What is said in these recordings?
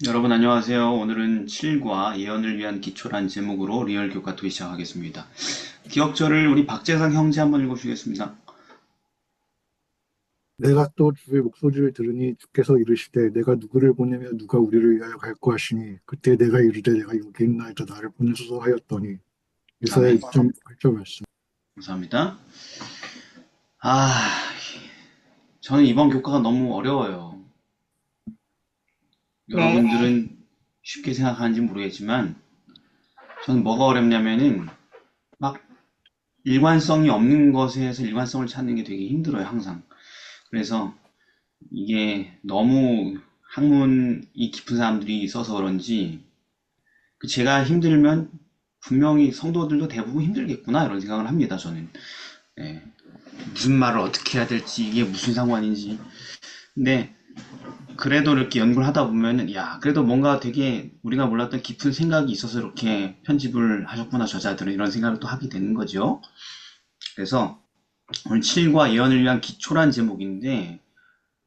여러분 안녕하세요. 오늘은 7과 예언을 위한 기초란 제목으로 리얼 교과 토의 시작하겠습니다. 기억절을 우리 박재상 형제 한번 읽어주시겠습니다. 내가 또 주의 목소리를 들으니 주께서 이르시되 내가 누구를 보내며 누가 우리를 위하여 갈고 하시니 그때 내가 이르되 내가 여기 있나이다 나를 보내소서 하였더니 이사야 아멘. 2.8절 말씀. 감사합니다. 아, 저는 이번 교과가 너무 어려워요. 네. 여러분들은 쉽게 생각하는지 모르겠지만 저는 뭐가 어렵냐면은 막 일관성이 없는 것에서 일관성을 찾는 게 되게 힘들어요, 항상. 그래서 이게 너무 학문이 깊은 사람들이 있어서 그런지 제가 힘들면 분명히 성도들도 대부분 힘들겠구나 이런 생각을 합니다. 저는 예, 무슨 말을 어떻게 해야 될지 이게 무슨 상관인지. 근데 그래도 이렇게 연구를 하다 보면은 야 그래도 뭔가 되게 우리가 몰랐던 깊은 생각이 있어서 이렇게 편집을 하셨구나 저자들은 이런 생각을 또 하게 되는 거죠. 그래서 오늘 7과 예언을 위한 기초란 제목인데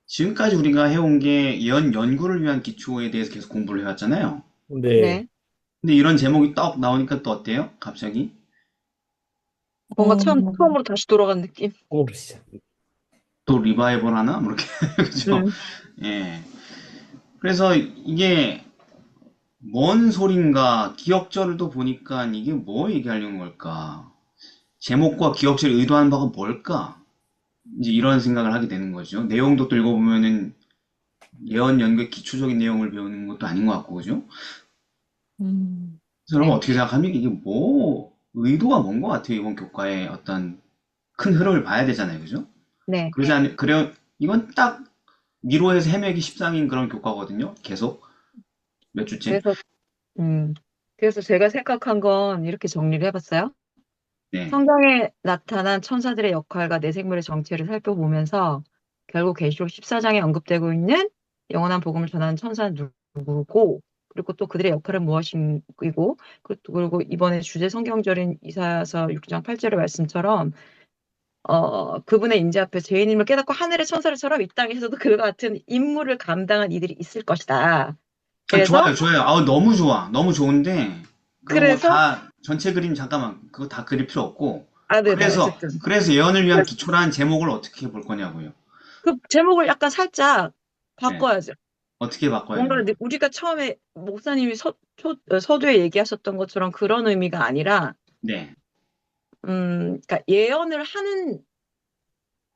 지금까지 우리가 해온 게 예언 연구를 위한 기초에 대해서 계속 공부를 해왔잖아요. 네. 네. 근데 이런 제목이 딱 나오니까 또 어때요? 갑자기? 뭔가 음, 처음으로 다시 돌아간 느낌. 꽁으로 시작. 또 리바이벌 하나? 뭐 이렇게 그죠? 음. 예. 그래서 이게 뭔 소린가 기억절도 보니까 이게 뭐 얘기하려는 걸까? 제목과 기억절이 의도하는 바가 뭘까? 이제 이런 생각을 하게 되는 거죠. 내용도 또 읽어보면은 예언 연구의 기초적인 내용을 배우는 것도 아닌 것 같고 그죠? 그래서 여러분 네. 어떻게 생각합니까? 이게 뭐 의도가 뭔 것 같아요? 이번 교과의 어떤 큰 흐름을 봐야 되잖아요, 그죠? 네. 그래요. 이건 딱 미로에서 헤매기 십상인 그런 교과거든요. 계속 몇 주째. 그래서, 음, 그래서 제가 생각한 건 이렇게 정리를 해봤어요. 네, 성경에 나타난 천사들의 역할과 내 생물의 정체를 살펴보면서 결국 계시록 14장에 언급되고 있는 영원한 복음을 전하는 천사는 누구고, 그리고 또 그들의 역할은 무엇이고, 그리고 이번에 주제 성경절인 이사야서 6장 8절의 말씀처럼 그분의 임재 앞에 죄인임을 깨닫고 하늘의 천사들처럼 이 땅에서도 그와 같은 임무를 감당한 이들이 있을 것이다. 아, 그래서, 좋아요, 좋아요. 아우, 너무 좋아. 너무 좋은데, 그거 뭐 그래서, 다, 전체 그림 잠깐만, 그거 다 그릴 필요 없고, 네네, 어쨌든. 그래서 예언을 위한 기초라는 제목을 어떻게 볼 거냐고요. 그 제목을 약간 살짝 네, 바꿔야죠. 어떻게 바꿔야 뭔가 됩니까? 우리가 처음에 목사님이 서두에 얘기하셨던 것처럼 그런 의미가 아니라, 네, 그러니까 예언을 하는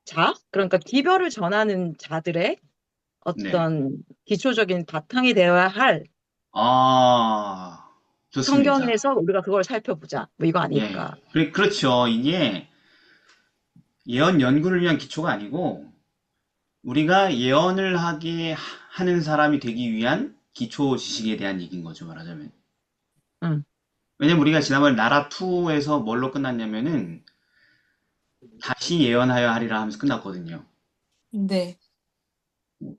자, 그러니까 기별을 전하는 자들의 네. 어떤 기초적인 바탕이 되어야 할 아, 좋습니다. 성경에서 우리가 그걸 살펴보자. 뭐 이거 예. 아닐까. 그렇죠. 이게 예언 연구를 위한 기초가 아니고, 우리가 예언을 하는 사람이 되기 위한 기초 지식에 대한 얘기인 거죠, 말하자면. 응. 왜냐면 우리가 지난번에 나라2에서 뭘로 끝났냐면은, 다시 예언하여 하리라 하면서 끝났거든요. 네.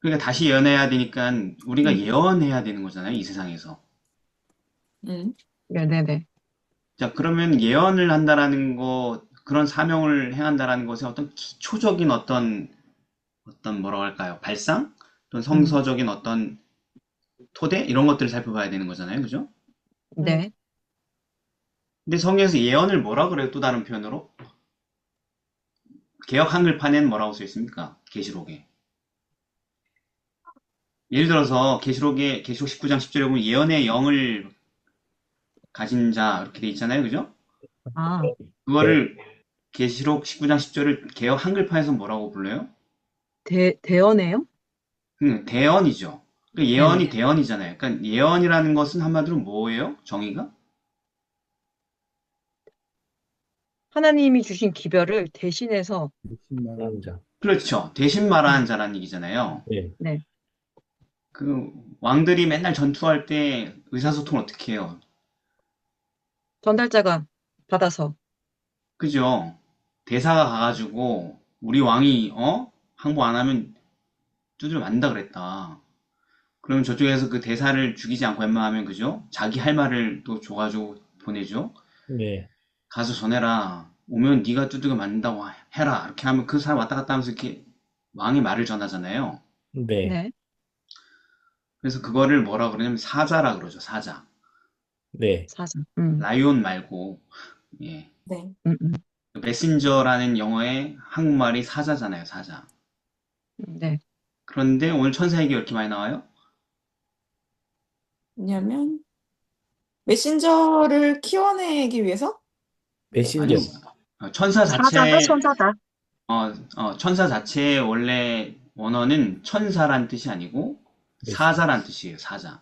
그러니까 다시 예언해야 되니까 우리가 음, 예언해야 되는 거잖아요, 이 세상에서. 음, 네네네. 자, 그러면 예언을 한다라는 거, 그런 사명을 행한다라는 것의 어떤 기초적인 어떤 뭐라고 할까요? 발상? 또는 음. 성서적인 어떤 토대? 이런 것들을 살펴봐야 되는 거잖아요, 그죠? 음. 네. 근데 성경에서 예언을 뭐라 그래요? 또 다른 표현으로? 개역 한글판엔 뭐라고 써 있습니까? 계시록에. 예를 들어서 계시록 19장 10절에 보면 예언의 영을 가진 자 이렇게 돼 있잖아요. 그죠? 아, 네. 그거를 계시록 19장 10절을 개역 한글판에서 뭐라고 불러요? 대언해요? 대언이죠. 그러니까 네네. 예언이 대언이잖아요. 그러니까 예언이라는 것은 한마디로 뭐예요? 정의가? 하나님이 주신 기별을 대신해서, 남자. 그렇죠. 대신 말하는 음, 자라는 얘기잖아요. 네. 네. 그 왕들이 맨날 전투할 때 의사소통을 어떻게 해요? 전달자가 받아서, 그죠? 대사가 가가지고 우리 왕이 항복 안 하면 두드려 맞는다 그랬다. 그러면 저쪽에서 그 대사를 죽이지 않고 웬만하면 그죠? 자기 할 말을 또 줘가지고 보내죠. 네. 가서 전해라. 오면 네가 두들겨 맞는다고 해라. 이렇게 하면 그 사람 왔다 갔다 하면서 이렇게 왕의 말을 전하잖아요. 네. 네. 그래서 그거를 뭐라 그러냐면 사자라 그러죠, 사자. 네. 사자. 라이온 말고, 예. 네. 음. 메신저라는 영어의 한국말이 사자잖아요, 사자. 네. 그런데 오늘 천사에게 왜 이렇게 많이 나와요? 왜냐면 메신저를 키워내기 위해서? 메신저. 아니요. 천사 사자다, 자체의, 천사다. 천사 자체의 원래 원어는 천사란 뜻이 아니고 사자란 뜻이에요, 사자.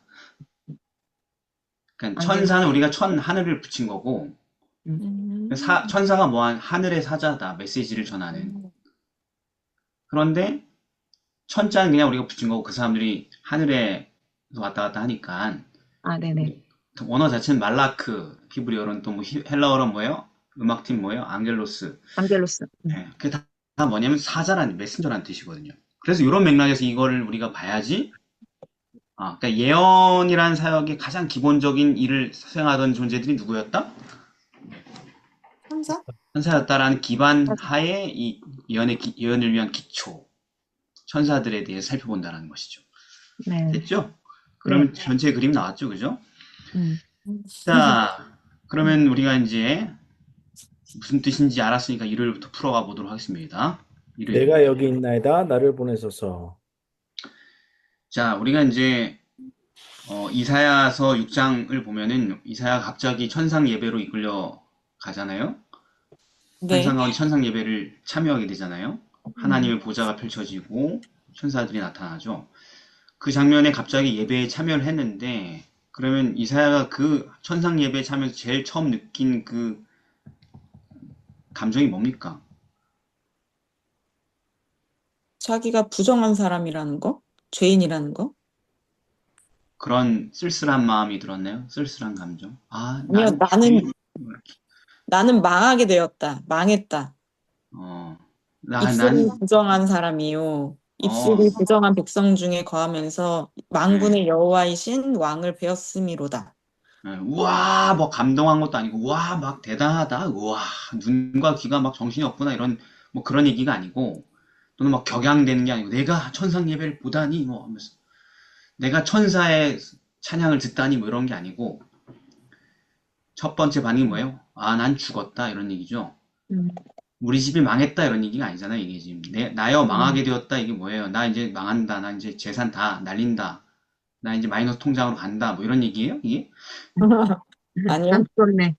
그러니까 안 돼. 천사는 우리가 하늘을 붙인 거고, 음. 천사가 뭐한 하늘의 사자다, 메시지를 전하는. 그런데 천자는 그냥 우리가 붙인 거고 그 사람들이 하늘에 왔다 갔다 하니까 아, 네네. 원어 자체는 말라크, 히브리어로는 또 뭐 헬라어로 뭐예요? 음악팀 뭐예요? 앙겔로스. 안gel로스. 네, 그게 다 뭐냐면 사자란 메신저란 뜻이거든요. 그래서 이런 맥락에서 이거를 우리가 봐야지. 그러니까 예언이라는 사역의 가장 기본적인 일을 수행하던 존재들이 누구였다? 천사? 천사였다라는 기반 하에 이 예언을 위한 기초, 천사들에 대해서 살펴본다는 것이죠. 네. 됐죠? 그러면 전체 그림 나왔죠, 그죠? 음. 자, 그러면 우리가 이제 무슨 뜻인지 알았으니까 일요일부터 풀어가 보도록 하겠습니다. 일요일. 내가 여기 있나이다. 나를 보내소서. 자, 우리가 이제 이사야서 6장을 보면은 이사야가 갑자기 천상 예배로 이끌려 가잖아요. 네. 환상 가운데 천상 예배를 참여하게 되잖아요. 하나님의 보좌가 펼쳐지고 천사들이 나타나죠. 그 장면에 갑자기 예배에 참여를 했는데, 그러면 이사야가 그 천상 예배에 참여해서 제일 처음 느낀 그 감정이 뭡니까? 자기가 부정한 사람이라는 거? 죄인이라는 거? 그런 쓸쓸한 마음이 들었나요? 쓸쓸한 감정? 아니요, 나는 망하게 되었다. 망했다. 입술이 부정한 사람이요. 입술이 부정한 백성 중에 거하면서 만군의 여호와이신 왕을 베었음이로다. 우와, 뭐 감동한 것도 아니고, 우와, 막 대단하다, 우와, 눈과 귀가 막 정신이 없구나, 이런, 뭐 그런 얘기가 아니고, 또는 막 격양되는 게 아니고, 내가 천상 예배를 보다니, 뭐 하면서, 내가 천사의 찬양을 듣다니, 뭐 이런 게 아니고, 첫 번째 반응이 뭐예요? 난 죽었다, 이런 얘기죠. 우리 집이 망했다, 이런 얘기가 아니잖아요, 이게 지금. 나여 망하게 되었다, 이게 뭐예요? 나 이제 망한다, 나 이제 재산 다 날린다, 나 이제 마이너스 통장으로 간다, 뭐 이런 얘기예요, 이게? 아니요. 난 죽었네.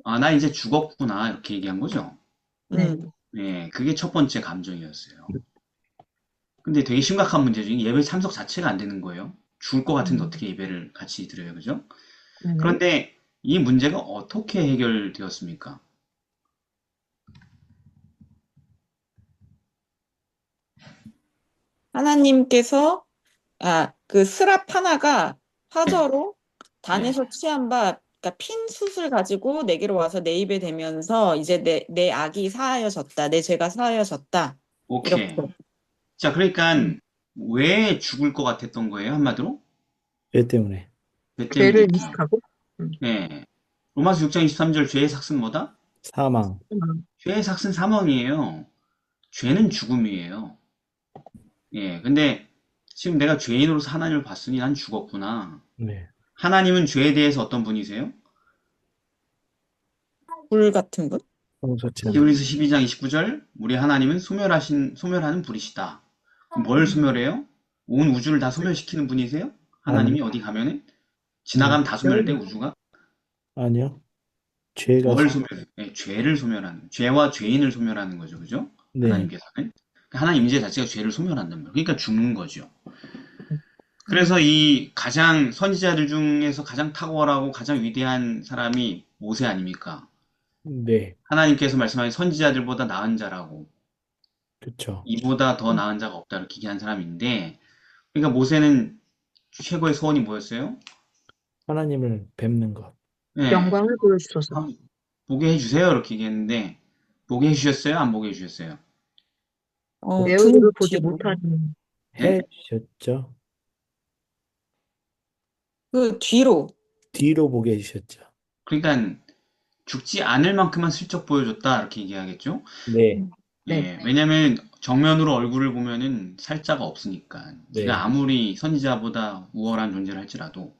나 이제 죽었구나, 이렇게 얘기한 거죠. 네. 네, 그게 첫 번째 감정이었어요. 근데 되게 심각한 문제죠. 예배 참석 자체가 안 되는 거예요. 죽을 것 같은데 어떻게 예배를 같이 드려요, 그죠? 그런데 이 문제가 어떻게 해결되었습니까? 하나님께서 그 스랍 하나가 화저로 단에서 취한 바, 그러니까 핀 숯을 가지고 내게로 와서 내 입에 대면서 이제 내 악이 사하여졌다, 내 죄가 사하여졌다. 오케이. 이렇게. 자, 그러니까 왜 죽을 것 같았던 거예요, 한마디로? 죄 때문에. 죄 죄를 때문이죠. 인식하고. 네. 로마서 6장 23절 죄의 삭은 뭐다? 사망. 죄의 삭은 사망이에요. 죄는 죽음이에요. 예, 근데 지금 내가 죄인으로서 하나님을 봤으니 난 죽었구나. 네. 하나님은 죄에 대해서 어떤 분이세요? 불 같은 분? 성소체. 히브리서 12장 29절 우리 하나님은 소멸하는 분이시다. 뭘 소멸해요? 온 우주를 다 소멸시키는 분이세요? 하나님이 어디 가면은 지나가면 다 소멸돼 우주가? 아니요. 죄가 뭘 소멸해요? 네, 죄를 소멸하는, 죄와 죄인을 소멸하는 거죠, 그죠? 네. 하나님께서는 하나님 임재 자체가 죄를 소멸한단 말이에요. 그러니까 죽는 거죠. 그래서 이 가장 선지자들 중에서 가장 탁월하고 가장 위대한 사람이 모세 아닙니까? 네. 하나님께서 말씀하신 선지자들보다 나은 자라고, 그렇죠. 이보다 더 나은 자가 없다 이렇게 얘기한 사람인데, 그러니까 모세는 최고의 소원이 뭐였어요? 하나님을 뵙는 것. 네, 영광을 보여주소서. 한번 보게 해주세요 이렇게 얘기했는데 보게 해주셨어요? 안 보게 해주셨어요? 내 얼굴을 보지 뒤로. 못하는. 네? 해 주셨죠. 그 뒤로. 뒤로 보게 해주셨죠. 그러니까 죽지 않을 만큼만 슬쩍 보여줬다 이렇게 얘기하겠죠? 네. 예, 왜냐면 정면으로 얼굴을 보면은 살자가 없으니까. 네. 네가 아무리 선지자보다 우월한 존재를 할지라도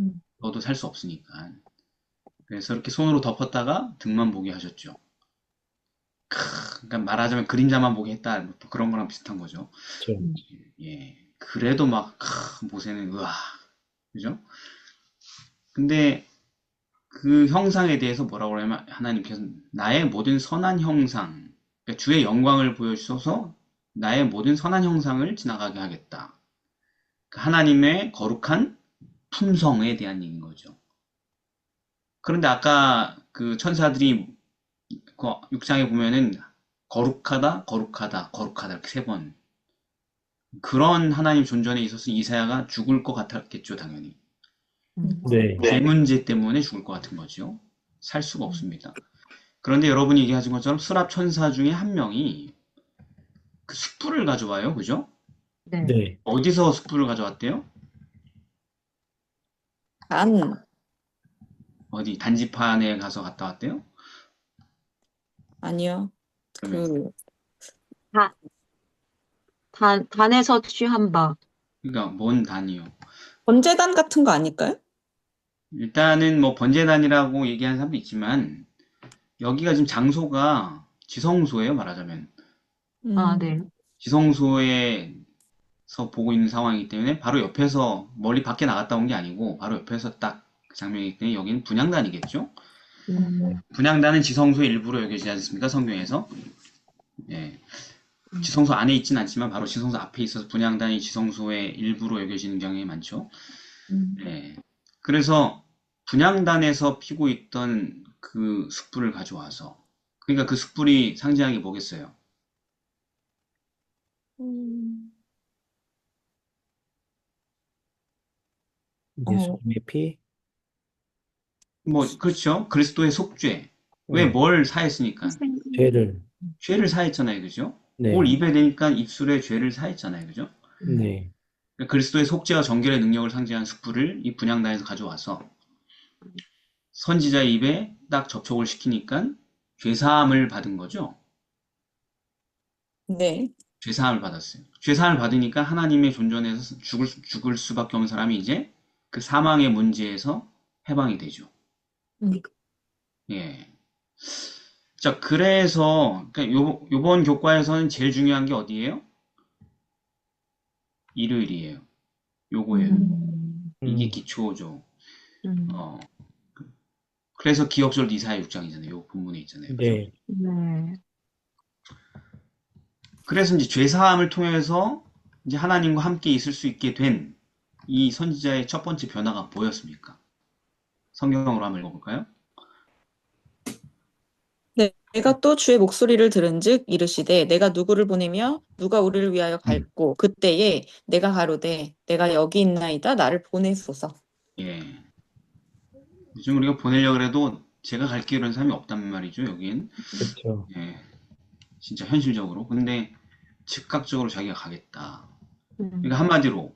음. 너도 살 수 없으니까. 그래서 이렇게 손으로 덮었다가 등만 보게 하셨죠. 그러니까 말하자면 그림자만 보게 했다. 뭐 또 그런 거랑 비슷한 거죠. 그렇죠. 예. 그래도 막 모세는 으아. 그죠? 근데 그 형상에 대해서 뭐라고 그러냐면 하나님께서 나의 모든 선한 형상, 그러니까 주의 영광을 보여주셔서 나의 모든 선한 형상을 지나가게 하겠다. 그 하나님의 거룩한 품성에 대한 얘기인 거죠. 그런데 아까 그 천사들이 그 6장에 보면은 거룩하다, 거룩하다, 거룩하다 이렇게 세 번. 그런 하나님 존전에 있어서 이사야가 죽을 것 같았겠죠, 당연히. 네. 죄 문제 때문에 죽을 것 같은 거죠. 살 수가 없습니다. 그런데 여러분이 얘기하신 것처럼 수랍 천사 중에 한 명이 그 숯불을 가져와요. 그죠? 네. 네. 어디서 숯불을 가져왔대요? 단, 어디 단지판에 가서 갔다 왔대요? 아니요. 그러면 단에서 취한 바. 그러니까 뭔 단이요? 번제단 같은 거 아닐까요? 일단은 뭐 번제단이라고 얘기하는 사람도 있지만 여기가 지금 장소가 지성소예요, 말하자면. 아, 음. 네. 지성소에서 보고 있는 상황이기 때문에 바로 옆에서 멀리 밖에 나갔다 온 게 아니고 바로 옆에서 딱 그 장면이기 때문에 여기는 분향단이겠죠? 분향단은 지성소의 일부로 여겨지지 않습니까? 성경에서. 예. 지성소 안에 있진 않지만 바로 지성소 앞에 있어서 분향단이 지성소의 일부로 여겨지는 경향이 많죠. 예. 그래서 분향단에서 피고 있던 그 숯불을 가져와서 그러니까 그 숯불이 상징하는 게 뭐겠어요? 예수님의 피? 뭐 그렇죠. 그리스도의 속죄. 왜 네. 뭘 사했으니까? 죄를. 죄를 사했잖아요. 그죠? 네. 올 입에 대니까 입술에 죄를 사했잖아요. 그죠? 네. 그러니까 그리스도의 속죄와 정결의 능력을 상징하는 숯불을 이 분향단에서 가져와서 선지자의 입에 딱 접촉을 시키니까 죄사함을 받은 거죠. 네. 죄사함을 받았어요. 죄사함을 받으니까 하나님의 존전에서 죽을 수밖에 없는 사람이 이제 그 사망의 문제에서 해방이 되죠. 예. 자, 그래서 그러니까 요번 교과에서는 제일 중요한 게 어디예요? 일요일이에요. 요거예요. 이게 기초죠. 어. 그래서 기억절 이사야 6장이잖아요. 요 본문에 있잖아요. 그죠? 네. 네. 그래서 이제 죄사함을 통해서 이제 하나님과 함께 있을 수 있게 된 이 선지자의 첫 번째 변화가 뭐였습니까? 성경으로 한번 읽어볼까요? 네, 내가 또 주의 목소리를 들은즉 이르시되 내가 누구를 보내며 누가 우리를 위하여 갈고 그때에 내가 가로되 내가 여기 있나이다 나를 보내소서. 예. 요즘 우리가 보내려고 해도 제가 갈게 이런 사람이 없단 말이죠, 여긴. 그렇죠. 예. 진짜 현실적으로. 근데 즉각적으로 자기가 가겠다. 그러니까 한마디로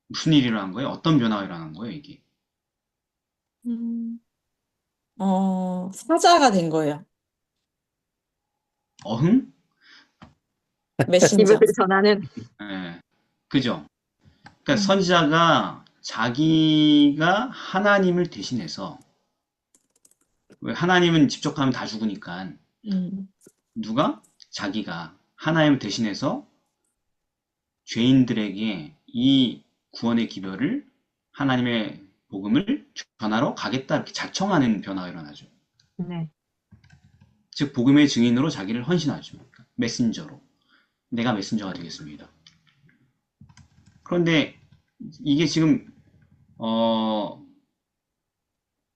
무슨 일이 일어난 거예요? 어떤 변화가 일어난 거예요, 이게? 사자가 된 거예요. 어흥? 메신저. 기브를 전하는. 예. 그죠? 그러니까 선지자가 자기가 하나님을 대신해서 왜 하나님은 직접 가면 다 죽으니까 누가? 자기가 하나님을 대신해서 죄인들에게 이 구원의 기별을 하나님의 복음을 전하러 가겠다 이렇게 자청하는 변화가 일어나죠. 네. 즉 복음의 증인으로 자기를 헌신하죠. 메신저로. 내가 메신저가 되겠습니다. 그런데 이게 지금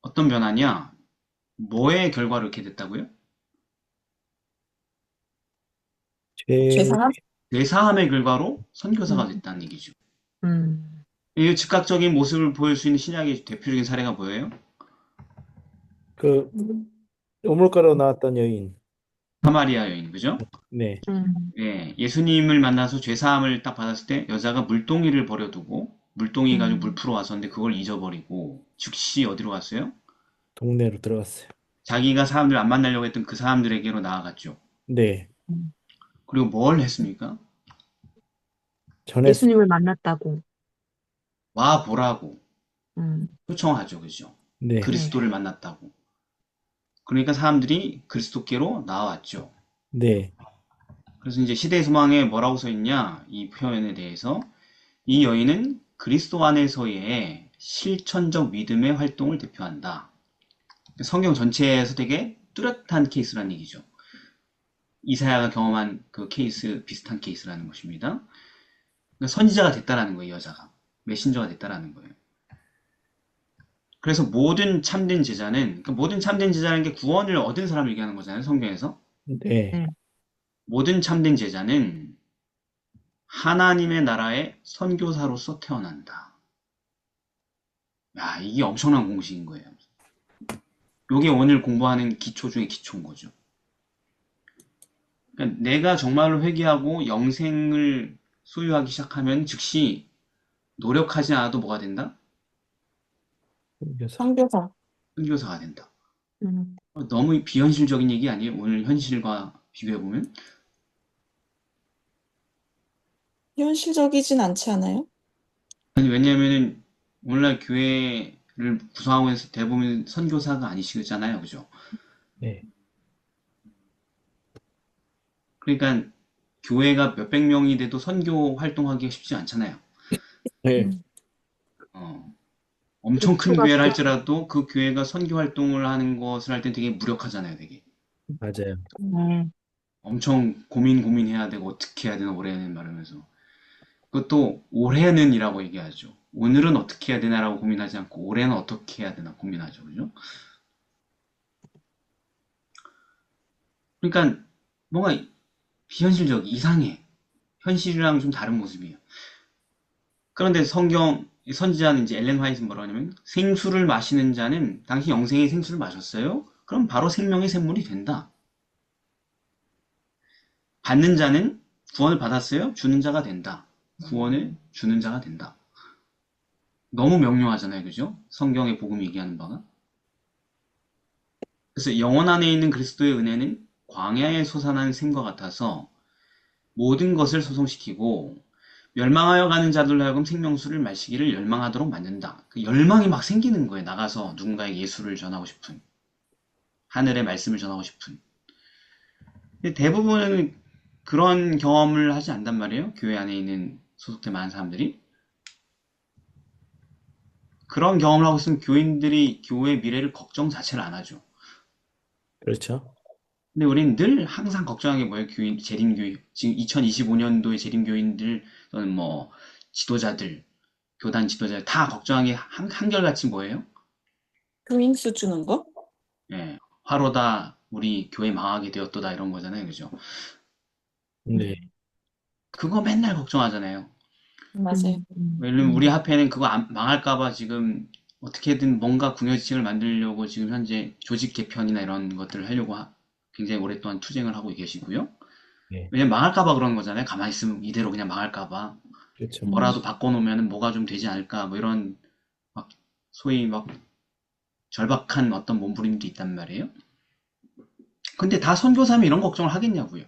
어떤 변화냐? 뭐의 결과로 이렇게 됐다고요? 죄사함? 뇌사함의 결과로 선교사가 됐다는 얘기죠. 이 즉각적인 모습을 보일 수 있는 신약의 대표적인 사례가 뭐예요? 그 우물가로 나왔던 여인. 사마리아 여인, 그죠? 네. 예, 예수님을 만나서 죄사함을 딱 받았을 때 여자가 물동이를 버려두고 물동이 가지고 물 풀어 왔었는데 그걸 잊어버리고 즉시 어디로 갔어요? 동네로 들어갔어요. 자기가 사람들 안 만나려고 했던 그 사람들에게로 나아갔죠. 네. 그리고 뭘 했습니까? 전에 예수님을 만났다고. 와 보라고 음, 초청하죠. 그죠? 네, 네. 그리스도를 만났다고. 그러니까 사람들이 그리스도께로 나와왔죠. 네, 그래서 이제 시대의 소망에 뭐라고 써 있냐? 이 표현에 대해서 이 여인은 그리스도 안에서의 실천적 믿음의 활동을 대표한다. 성경 전체에서 되게 뚜렷한 케이스라는 얘기죠. 이사야가 경험한 그 케이스 비슷한 케이스라는 것입니다. 그러니까 선지자가 됐다라는 거예요, 여자가. 메신저가 됐다라는 거예요. 그래서 모든 참된 제자는, 그러니까 모든 참된 제자라는 게 구원을 얻은 사람을 얘기하는 거잖아요, 성경에서. 네, 네. 모든 참된 제자는 하나님의 나라의 선교사로서 태어난다. 야, 이게 엄청난 공식인 거예요. 이게 오늘 공부하는 기초 중에 기초인 거죠. 그러니까 내가 정말로 회개하고 영생을 소유하기 시작하면 즉시 노력하지 않아도 뭐가 된다? 선교사. 선교사. 선교사가 된다. 음, 너무 비현실적인 얘기 아니에요? 오늘 현실과 비교해보면? 현실적이진 않지 않아요? 아니, 왜냐면은 오늘날 교회를 구성하고 있는 대부분 선교사가 아니시잖아요. 그죠? 네, 그러니까 교회가 몇백 명이 돼도 선교 활동하기가 쉽지 않잖아요. 네, 음. 어, 엄청 큰 수가 교회를 또, 할지라도 그 교회가 선교 활동을 하는 것을 할 때 되게 무력하잖아요. 되게. 맞아요. 엄청 고민해야 되고 어떻게 해야 되나 올해는 말하면서. 그것도 올해는이라고 얘기하죠. 오늘은 어떻게 해야 되나라고 고민하지 않고 올해는 어떻게 해야 되나 고민하죠. 그죠? 그러니까 뭔가 비현실적, 이상해. 현실이랑 좀 다른 모습이에요. 그런데 성경 선지자는 이제 엘렌 화이트는 뭐라고 하냐면 생수를 마시는 자는 당신 영생의 생수를 마셨어요? 그럼 바로 생명의 샘물이 된다. 받는 자는 구원을 받았어요? 주는 자가 된다. 구원을 주는 자가 된다. 너무 명료하잖아요. 그죠? 성경의 복음 얘기하는 바가. 그래서 영혼 안에 있는 그리스도의 은혜는 광야에 솟아난 샘과 같아서 모든 것을 소성시키고 멸망하여 가는 자들로 하여금 생명수를 마시기를 열망하도록 만든다. 그 열망이 막 생기는 거예요. 나가서 누군가에게 예수를 전하고 싶은, 하늘의 말씀을 전하고 싶은. 근데 대부분은 그런 경험을 하지 않단 말이에요. 교회 안에 있는 소속된 많은 사람들이. 그런 경험을 하고 있으면 교인들이 교회의 미래를 걱정 자체를 안 하죠. 그렇죠. 근데 우리는 늘 항상 걱정하는 게 뭐예요? 교인, 재림교인. 지금 2025년도의 재림교인들, 또는 뭐, 지도자들, 교단 지도자들 다 걱정하는 게 한결같이 뭐예요? 교인수 주는 거? 예, 화로다, 우리 교회 망하게 되었도다, 이런 거잖아요. 그죠? 네, 그거 맨날 걱정하잖아요. 맞아요. 왜냐면 우리 합회는 그거 망할까봐 지금 어떻게든 뭔가 궁여지책을 만들려고 지금 현재 조직 개편이나 이런 것들을 하려고 굉장히 오랫동안 투쟁을 하고 계시고요. 네, 왜냐면 망할까봐 그런 거잖아요. 가만히 있으면 이대로 그냥 망할까봐. 그렇죠. 뭐라도 바꿔놓으면 뭐가 좀 되지 않을까, 뭐 이런, 막, 소위 막, 절박한 어떤 몸부림도 있단 말이에요. 근데 다 선교사면 이런 걱정을 하겠냐고요.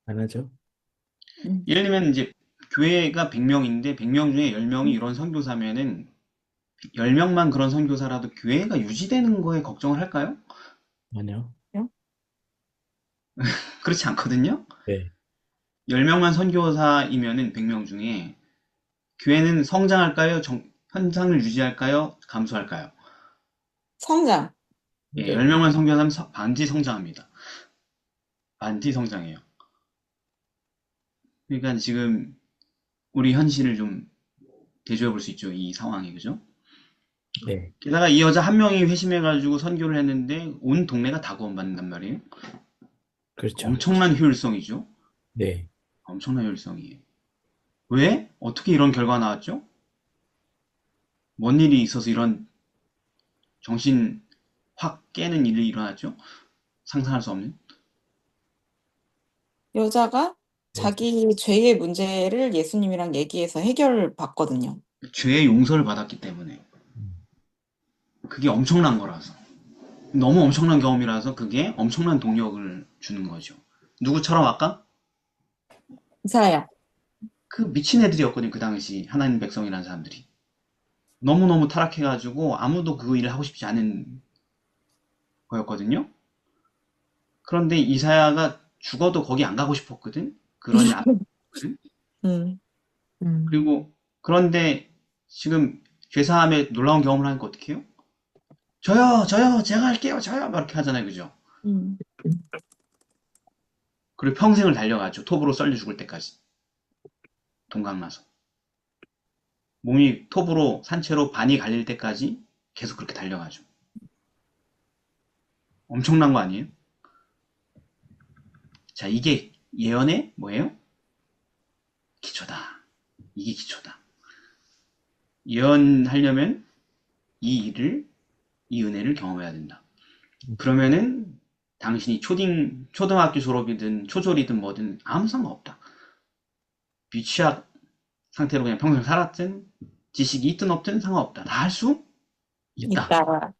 안 하죠. 음. 예를 들면 이제 교회가 100명인데 100명 중에 10명이 이런 선교사면은 10명만 그런 선교사라도 교회가 유지되는 거에 걱정을 할까요? 아니요. 그렇지 않거든요. 네, 10명만 선교사이면은 100명 중에 교회는 성장할까요? 현상을 유지할까요? 감소할까요? 성장. 예, 네, 10명만 선교사면 반드시 성장합니다. 반드시 성장해요. 그러니까 지금 우리 현실을 좀 대조해 볼 수 있죠. 이 상황이, 그죠? 네, 게다가 이 여자 한 명이 회심해가지고 선교를 했는데 온 동네가 다 구원받는단 말이에요. 그렇죠. 엄청난 효율성이죠. 네, 엄청난 효율성이에요. 왜? 어떻게 이런 결과가 나왔죠? 뭔 일이 있어서 이런 정신 확 깨는 일이 일어났죠? 상상할 수 없는. 여자가 네, 자기 죄의 문제를 예수님이랑 얘기해서 해결받거든요. 죄의 용서를 받았기 때문에. 음, 그게 엄청난 거라서. 너무 엄청난 경험이라서 그게 엄청난 동력을 주는 거죠. 누구처럼 아까? 이사야. 그 미친 애들이었거든요. 그 당시 하나님 백성이라는 사람들이. 너무너무 타락해가지고 아무도 그 일을 하고 싶지 않은 거였거든요. 그런데 이사야가 죽어도 거기 안 가고 싶었거든. 그러니 안 갔거든. 음, 음. 그리고 그런데 지금 죄사함에 놀라운 경험을 하니까 어떻게 해요? 저요, 제가 할게요, 저요, 막 이렇게 하잖아요, 그죠? 음, 그리고 평생을 달려가죠. 톱으로 썰려 죽을 때까지. 동강나서. 몸이 톱으로 산채로 반이 갈릴 때까지 계속 그렇게 달려가죠. 엄청난 거 아니에요? 자, 이게 예언의 뭐예요? 기초다. 이게 기초다. 예언하려면 이 일을, 이 은혜를 경험해야 된다. 그러면은 당신이 초등학교 졸업이든 초졸이든 뭐든 아무 상관없다. 미취학 상태로 그냥 평생 살았든 지식이 있든 없든 상관없다. 다 할 수 있다. 있다.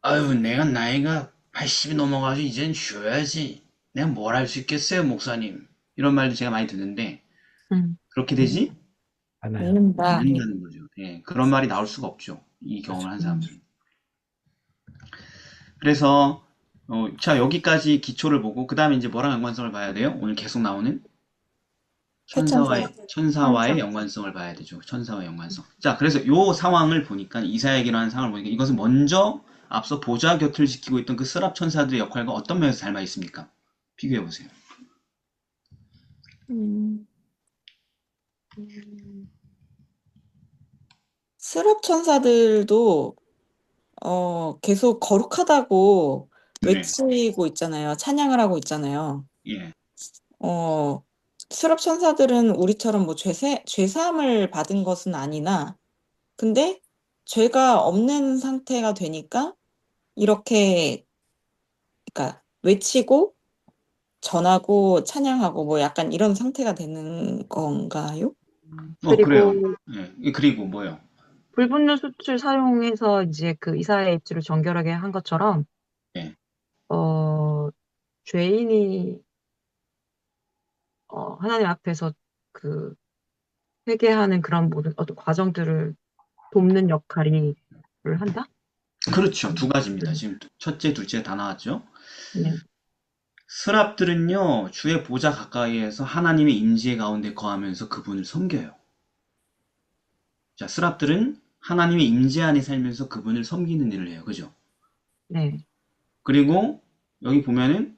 아유, 내가 나이가 80이 넘어가지고 이젠 쉬어야지. 내가 뭘 할 수 있겠어요, 목사님. 이런 말도 제가 많이 듣는데 음. 그렇게 되지 하나요. 믿는다. 않는다는 거죠. 예, 그런 말이 나올 수가 없죠. 이 경험을 한 사람들은. 그래서 자, 여기까지 기초를 보고 그 다음에 이제 뭐랑 연관성을 봐야 돼요? 오늘 계속 나오는 최천사. 천사와의 연관성을 봐야 되죠. 천사와의 연관성. 자, 그래서 요 상황을 보니까 이사야기라는 상황을 보니까 이것은 먼저 앞서 보좌 곁을 지키고 있던 그 스랍 천사들의 역할과 어떤 면에서 닮아 있습니까? 비교해 보세요. 음. 스랍 천사들도 계속 거룩하다고 네, 외치고 있잖아요. 찬양을 하고 있잖아요. 예, 어, 스랍 천사들은 우리처럼 뭐 죄사함을 받은 것은 아니나, 근데 죄가 없는 상태가 되니까 이렇게, 그러니까 외치고 전하고 찬양하고 뭐 약간 이런 상태가 되는 건가요? 그래요. 그리고 예, 그리고 뭐요? 불붙는 숯을 사용해서 이제 그 이사야의 입술을 정결하게 한 것처럼 예, 어 죄인이 하나님 앞에서 그 회개하는 그런 모든 어떤 과정들을 돕는 역할을 한다? 그렇죠. 두 가지입니다. 음. 지금 첫째, 둘째 다 나왔죠. 네. 스랍들은요, 주의 보좌 가까이에서 하나님의 임재 가운데 거하면서 그분을 섬겨요. 자, 스랍들은 하나님의 임재 안에 살면서 그분을 섬기는 일을 해요. 그죠? 네. 그리고 여기 보면은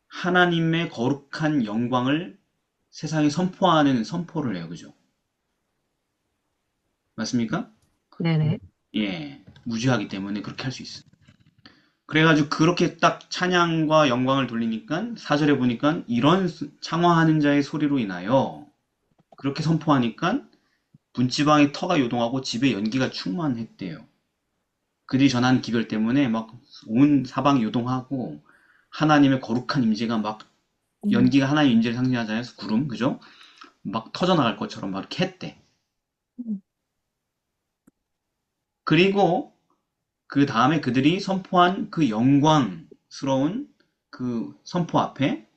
하나님의 거룩한 영광을 세상에 선포하는 선포를 해요. 그죠? 맞습니까? 네네. 예. 무죄하기 때문에 그렇게 할 수 있어요. 그래가지고 그렇게 딱 찬양과 영광을 돌리니까 4절에 보니까 이런 창화하는 자의 소리로 인하여 그렇게 선포하니까 분지방의 터가 요동하고 집에 연기가 충만했대요. 그들이 전한 기별 때문에 막 온 사방이 요동하고 하나님의 거룩한 임재가 막 연기가 하나님의 임재를 상징하잖아요. 구름, 그죠? 막 터져나갈 것처럼 막 이렇게 했대. 그리고 그 다음에 그들이 선포한 그 영광스러운 그 선포 앞에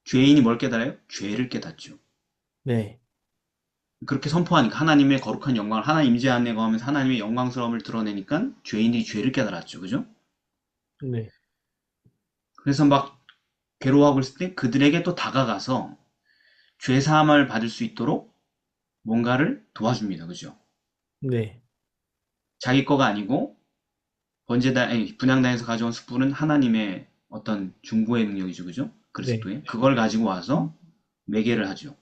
죄인이 뭘 깨달아요? 죄를 깨닫죠. 네. 그렇게 선포하니까 하나님의 거룩한 영광을 하나님 임재 안에 거하면서 하나님의 영광스러움을 드러내니까 죄인들이 죄를 깨달았죠. 그죠? 네. 그래서 막 괴로워하고 있을 때 그들에게 또 다가가서 죄 사함을 받을 수 있도록 뭔가를 도와줍니다. 그죠? 네. 자기 거가 아니고 분향단에서 가져온 숯불은 하나님의 어떤 중보의 능력이죠. 그죠? 네. 그리스도의. 그걸 가지고 와서 매개를 하죠.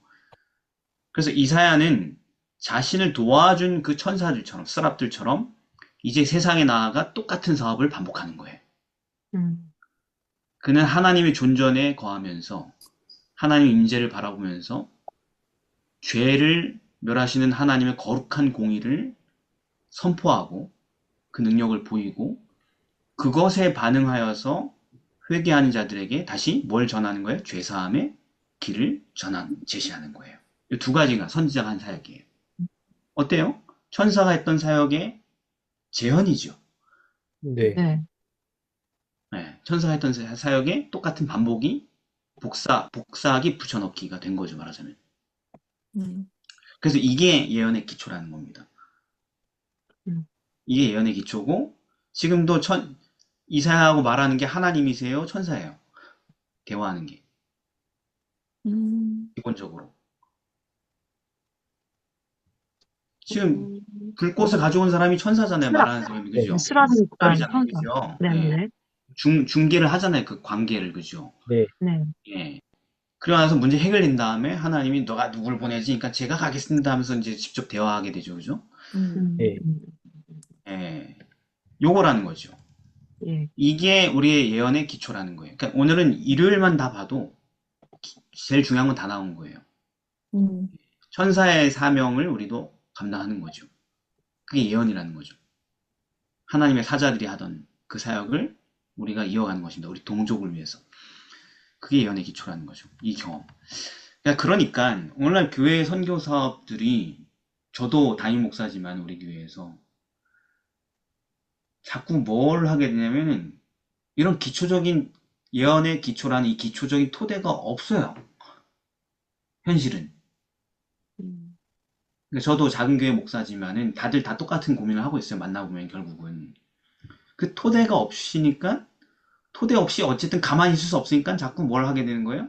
그래서 이사야는 자신을 도와준 그 천사들처럼, 스랍들처럼 이제 세상에 나아가 똑같은 사업을 반복하는 거예요. 음. 그는 하나님의 존전에 거하면서 하나님의 임재를 바라보면서 죄를 멸하시는 하나님의 거룩한 공의를 선포하고 그 능력을 보이고 그것에 반응하여서 회개하는 자들에게 다시 뭘 전하는 거예요? 죄사함의 길을 제시하는 거예요. 이 두 가지가 선지자가 한 사역이에요. 어때요? 천사가 했던 사역의 재현이죠. 네. 네. 네, 천사가 했던 사역의 똑같은 반복이 복사하기, 붙여넣기가 된 거죠, 말하자면. 음. 그래서 이게 예언의 기초라는 겁니다. 음. 이게 예언의 기초고, 지금도 이사야하고 말하는 게 하나님이세요, 천사예요. 대화하는 게, 기본적으로. 지금 불꽃을 가져온 사람이 천사잖아요, 스라, 말하는 사람이, 네. 그죠? 스라니까 스랍이잖아요, 천사. 그죠? 네네. 중계를 하잖아요, 그 관계를, 그죠? 네. 네. 예. 그러고 나서 문제 해결된 다음에 하나님이 너가 누굴 보내지? 그러니까 제가 가겠습니다 하면서 이제 직접 대화하게 되죠, 그죠? 네. 예. 요거라는 거죠. 예. 이게 우리의 예언의 기초라는 거예요. 그러니까 오늘은 일요일만 다 봐도 제일 중요한 건 다 나온 거예요. 천사의 사명을 우리도 감당하는 거죠. 그게 예언이라는 거죠. 하나님의 사자들이 하던 그 사역을 우리가 이어가는 것입니다. 우리 동족을 위해서. 그게 예언의 기초라는 거죠. 이 경험. 그러니까 오늘날 교회 선교 사업들이, 저도 담임 목사지만 우리 교회에서 자꾸 뭘 하게 되냐면은 이런 기초적인 예언의 기초라는 이 기초적인 토대가 없어요. 현실은. 그러니까 저도 작은 교회 목사지만은 다들 다 똑같은 고민을 하고 있어요. 만나보면 결국은. 그 토대가 없으니까, 토대 없이 어쨌든 가만히 있을 수 없으니까 자꾸 뭘 하게 되는 거예요?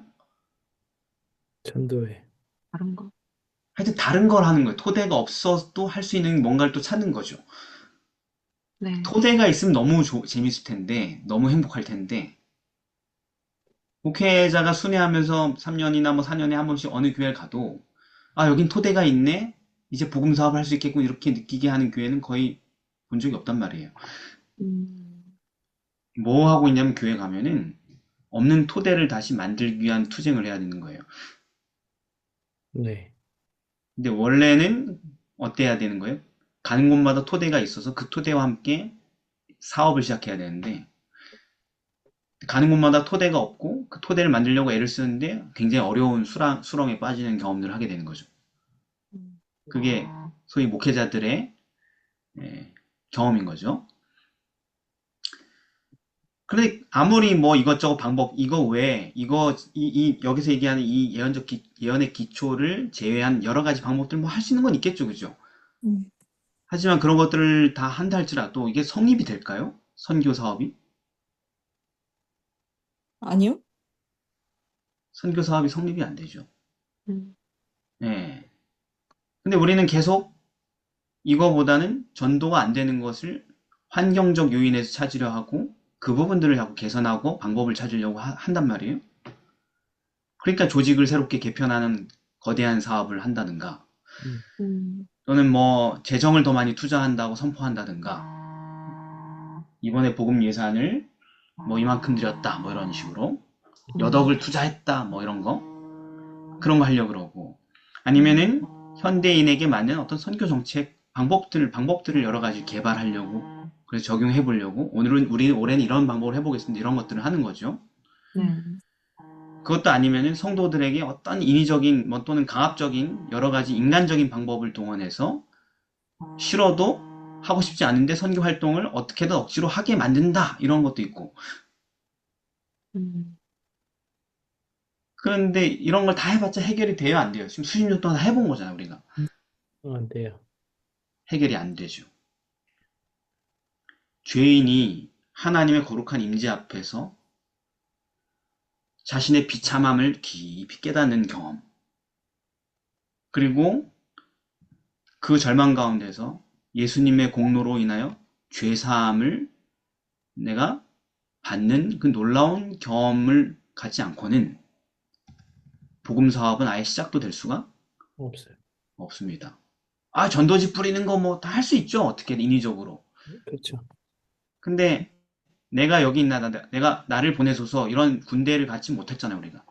전도회. 다른 거. 하여튼 다른 걸 하는 거예요. 토대가 없어도 할 수 있는 뭔가를 또 찾는 거죠. 네. 토대가 있으면 너무 재밌을 텐데, 너무 행복할 텐데, 목회자가 순회하면서 3년이나 뭐 4년에 한 번씩 어느 교회를 가도, 아, 여긴 토대가 있네? 이제 복음 사업을 할 수 있겠군, 이렇게 느끼게 하는 교회는 거의 본 적이 없단 말이에요. 뭐 하고 있냐면 교회 가면은 없는 토대를 다시 만들기 위한 투쟁을 해야 되는 거예요. 네. 근데 원래는 어때야 되는 거예요? 가는 곳마다 토대가 있어서 그 토대와 함께 사업을 시작해야 되는데, 가는 곳마다 토대가 없고 그 토대를 만들려고 애를 쓰는데 굉장히 어려운 수렁에 빠지는 경험들을 하게 되는 거죠. 그게 소위 목회자들의 경험인 거죠. 근데 아무리 뭐 이것저것 방법, 이거 외에, 여기서 얘기하는 이 예언의 기초를 제외한 여러 가지 방법들 뭐 할 수 있는 건 있겠죠, 그죠? 하지만 그런 것들을 다 한다 할지라도 이게 성립이 될까요? 선교 사업이? 아니요? 선교 사업이 성립이 안 되죠. 음. 예. 근데 우리는 계속 이거보다는 전도가 안 되는 것을 환경적 요인에서 찾으려 하고 그 부분들을 자꾸 개선하고 방법을 찾으려고 한단 말이에요. 그러니까 조직을 새롭게 개편하는 거대한 사업을 한다든가, 또는 뭐 재정을 더 많이 투자한다고 선포한다든가, 이번에 복음 예산을 뭐 이만큼 들였다 뭐 이런 식으로, 몇 억을 투자했다 뭐 이런 거, 그런 거 하려고 그러고, 아니면은 현대인에게 맞는 어떤 선교 정책 방법들을 여러 가지 개발하려고, 그래서 적용해 보려고, 올해는 이런 방법을 해보겠습니다, 이런 것들을 하는 거죠. 그것도 아니면은 성도들에게 어떤 인위적인 뭐 또는 강압적인 여러 가지 인간적인 방법을 동원해서 싫어도 하고 싶지 않은데 선교 활동을 어떻게든 억지로 하게 만든다, 이런 것도 있고. 그런데 이런 걸 다 해봤자 해결이 돼요, 안 돼요? 지금 수십 년 동안 해본 거잖아요, 우리가. 안 돼요. 해결이 안 되죠. 죄인이 하나님의 거룩한 임재 앞에서 자신의 비참함을 깊이 깨닫는 경험, 그리고 그 절망 가운데서 예수님의 공로로 인하여 죄사함을 내가 받는 그 놀라운 경험을 갖지 않고는 복음 사업은 아예 시작도 될 수가 없어요. 없습니다. 아, 전도지 뿌리는 거 뭐 다 할 수 있죠, 어떻게 인위적으로. 그렇죠. 근데 내가 여기 있나, 내가 나를 보내소서, 이런 군대를 갖지 못했잖아요, 우리가.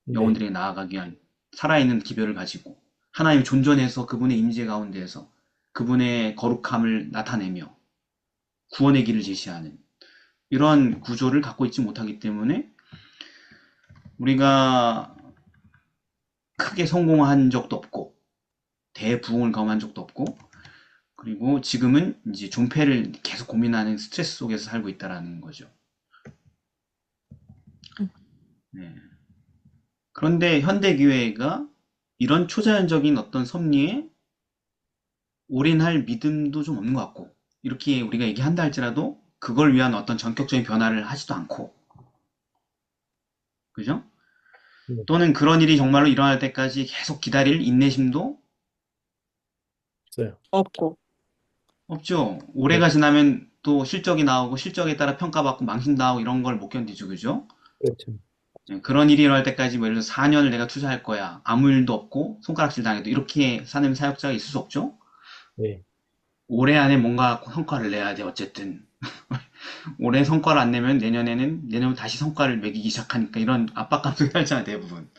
네. 영혼들에게 나아가기 위한 살아있는 기별을 가지고 하나님의 존전해서 그분의 임재 가운데에서 그분의 거룩함을 나타내며 구원의 길을 제시하는 이런 구조를 갖고 있지 못하기 때문에 우리가 크게 성공한 적도 없고 대부흥을 경험한 적도 없고, 그리고 지금은 이제 존폐를 계속 고민하는 스트레스 속에서 살고 있다라는 거죠. 네. 그런데 현대교회가 이런 초자연적인 어떤 섭리에 올인할 믿음도 좀 없는 것 같고, 이렇게 우리가 얘기한다 할지라도 그걸 위한 어떤 전격적인 변화를 하지도 않고, 그죠? 네. 또는 그런 일이 정말로 일어날 때까지 계속 기다릴 인내심도 없어요. 없고. 없죠. 올해가 네. 지나면 또 실적이 나오고 실적에 따라 평가받고 망신당하고 이런 걸 못 견디죠. 그죠? 그렇죠. 그런 일이 일어날 때까지 뭐 예를 들어서 4년을 내가 투자할 거야. 아무 일도 없고 손가락질 당해도 이렇게 사는 사역자가 있을 수 없죠. 네. 올해 안에 뭔가 성과를 내야 돼. 어쨌든 올해 성과를 안 내면 내년 다시 성과를 매기기 시작하니까 이런 압박감도 살잖아요. 대부분.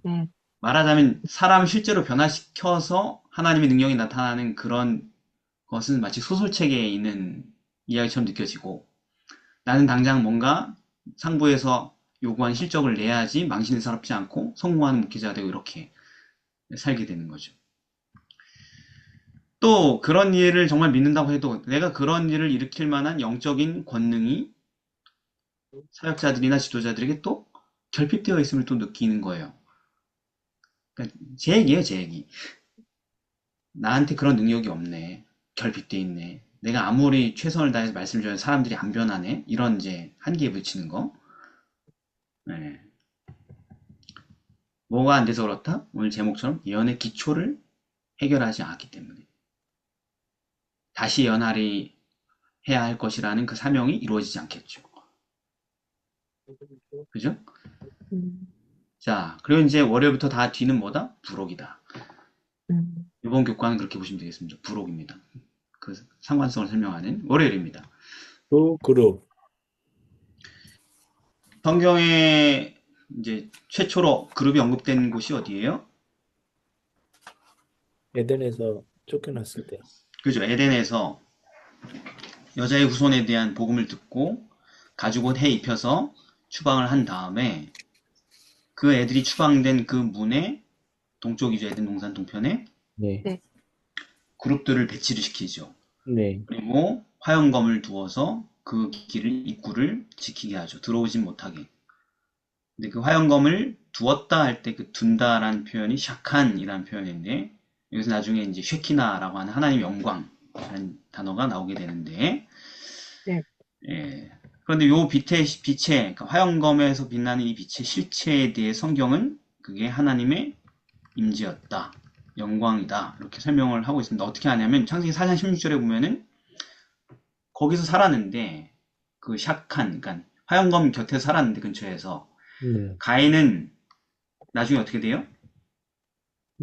네. 말하자면 사람 실제로 변화시켜서 하나님의 능력이 나타나는 그런 것은 마치 소설책에 있는 이야기처럼 느껴지고, 나는 당장 뭔가 상부에서 요구한 실적을 내야지 망신을 사롭지 않고 성공하는 목회자가 되고 이렇게 살게 되는 거죠. 또 그런 일을 정말 믿는다고 해도 내가 그런 일을 일으킬 만한 영적인 권능이 사역자들이나 지도자들에게 또 결핍되어 있음을 또 느끼는 거예요. 그러니까 제 얘기예요, 제 얘기. 나한테 그런 능력이 없네. 결핍돼 있네. 내가 아무리 최선을 다해서 말씀을 드려도 사람들이 안 변하네. 이런 이제 한계에 부딪히는 거. 네. 뭐가 안 돼서 그렇다? 오늘 제목처럼 예언의 기초를 해결하지 않았기 때문에. 다시 예언하리 해야 할 것이라는 그 사명이 이루어지지 않겠죠. 그죠? 음, 자, 그리고 이제 월요일부터 다 뒤는 뭐다? 부록이다. 음, 이번 교과는 그렇게 보시면 되겠습니다. 부록입니다. 그 상관성을 설명하는 월요일입니다. 또 그룹. 성경에 이제 최초로 그룹이 언급된 곳이 어디예요? 에덴에서 쫓겨났을 때. 그죠? 에덴에서 여자의 후손에 대한 복음을 듣고 가죽 옷 해 입혀서 추방을 한 다음에 그 애들이 추방된 그 문에 동쪽이죠. 에덴 동산 동편에 네. 네. 그룹들을 배치를 시키죠. 네. 그리고 화영검을 두어서 그 길을 입구를 지키게 하죠. 들어오진 못하게. 근데 그 화영검을 두었다 할 때 그 둔다라는 표현이 샤칸이라는 표현인데, 여기서 나중에 이제 쉐키나라고 하는 하나님의 영광이라는 단어가 나오게 되는데, 네. 예. 그런데 요 빛의, 그러니까 화영검에서 빛나는 이 빛의 실체에 대해 성경은 그게 하나님의 임재였다. 영광이다. 이렇게 설명을 하고 있습니다. 어떻게 하냐면 창세기 4장 16절에 보면은 거기서 살았는데 그 샤칸, 그러니까 화영검 곁에 살았는데 근처에서 네. 가인은 나중에 어떻게 돼요?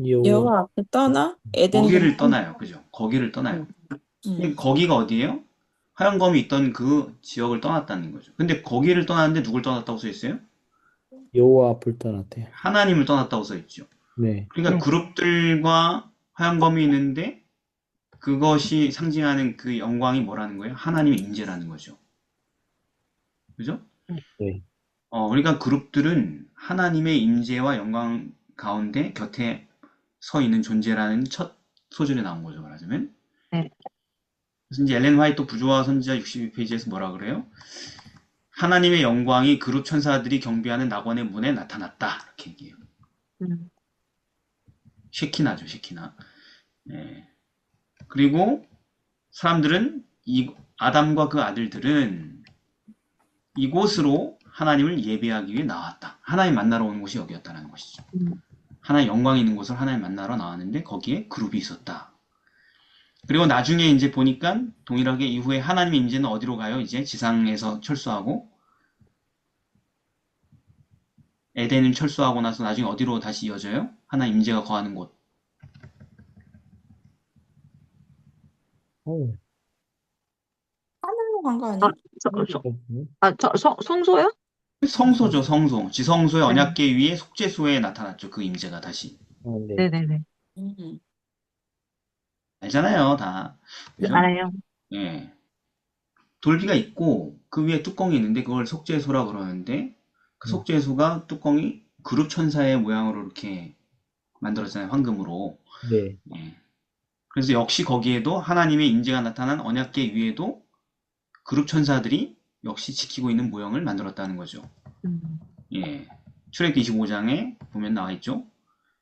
여호와. 여호와 앞에 떠나 에덴 거기를 동산. 떠나요. 그죠? 거기를 떠나요. 음. 거기가 어디예요? 화영검이 있던 그 지역을 떠났다는 거죠. 근데 거기를 떠났는데 누굴 떠났다고 써 있어요? 여호와 앞을 떠났대요. 하나님을 떠났다고 써 있죠. 네. 그러니까 네. 그룹들과 화영검이 있는데 그것이 상징하는 그 영광이 뭐라는 거예요? 하나님의 임재라는 거죠. 그죠? 네. 그러니까 그룹들은 하나님의 임재와 영광 가운데 곁에 서 있는 존재라는 첫 소절에 나온 거죠, 말하자면. 네. 그래서 이제 엘렌 화이트 부조화 선지자 62페이지에서 뭐라 그래요? 하나님의 영광이 그룹 천사들이 경비하는 낙원의 문에 나타났다. 이렇게 얘기해요. 음, 쉐키나죠, 쉐키나. 네. 그리고 사람들은 아담과 그 아들들은 이곳으로 하나님을 예배하기 위해 나왔다. 하나님 만나러 오는 곳이 여기였다는 것이죠. 하나님 영광이 있는 곳을 하나님 만나러 나왔는데 거기에 그룹이 있었다. 그리고 나중에 이제 보니까 동일하게 이후에 하나님의 임재는 어디로 가요? 이제 지상에서 철수하고 에덴을 철수하고 나서 나중에 어디로 다시 이어져요? 하나님 임재가 거하는 곳. 어. 하늘로 간 거 아, 아니에요? 성소요? 성소죠, 성소. 지성소의 네. 언약궤 위에 속죄소에 나타났죠. 그 임재가 다시. 네. 네네네. 음. 알잖아요, 다. 그죠? 알아요. 예. 돌기가 있고 그 위에 뚜껑이 있는데 그걸 속죄소라 그러는데 그 속죄소가 뚜껑이 그룹 천사의 모양으로 이렇게 만들었잖아요. 황금으로. 네. 예. 그래서 역시 거기에도 하나님의 임재가 나타난 언약궤 위에도 그룹 천사들이 역시 지키고 있는 모형을 만들었다는 거죠. 음, 예. 출애굽기 25장에 보면 나와 있죠.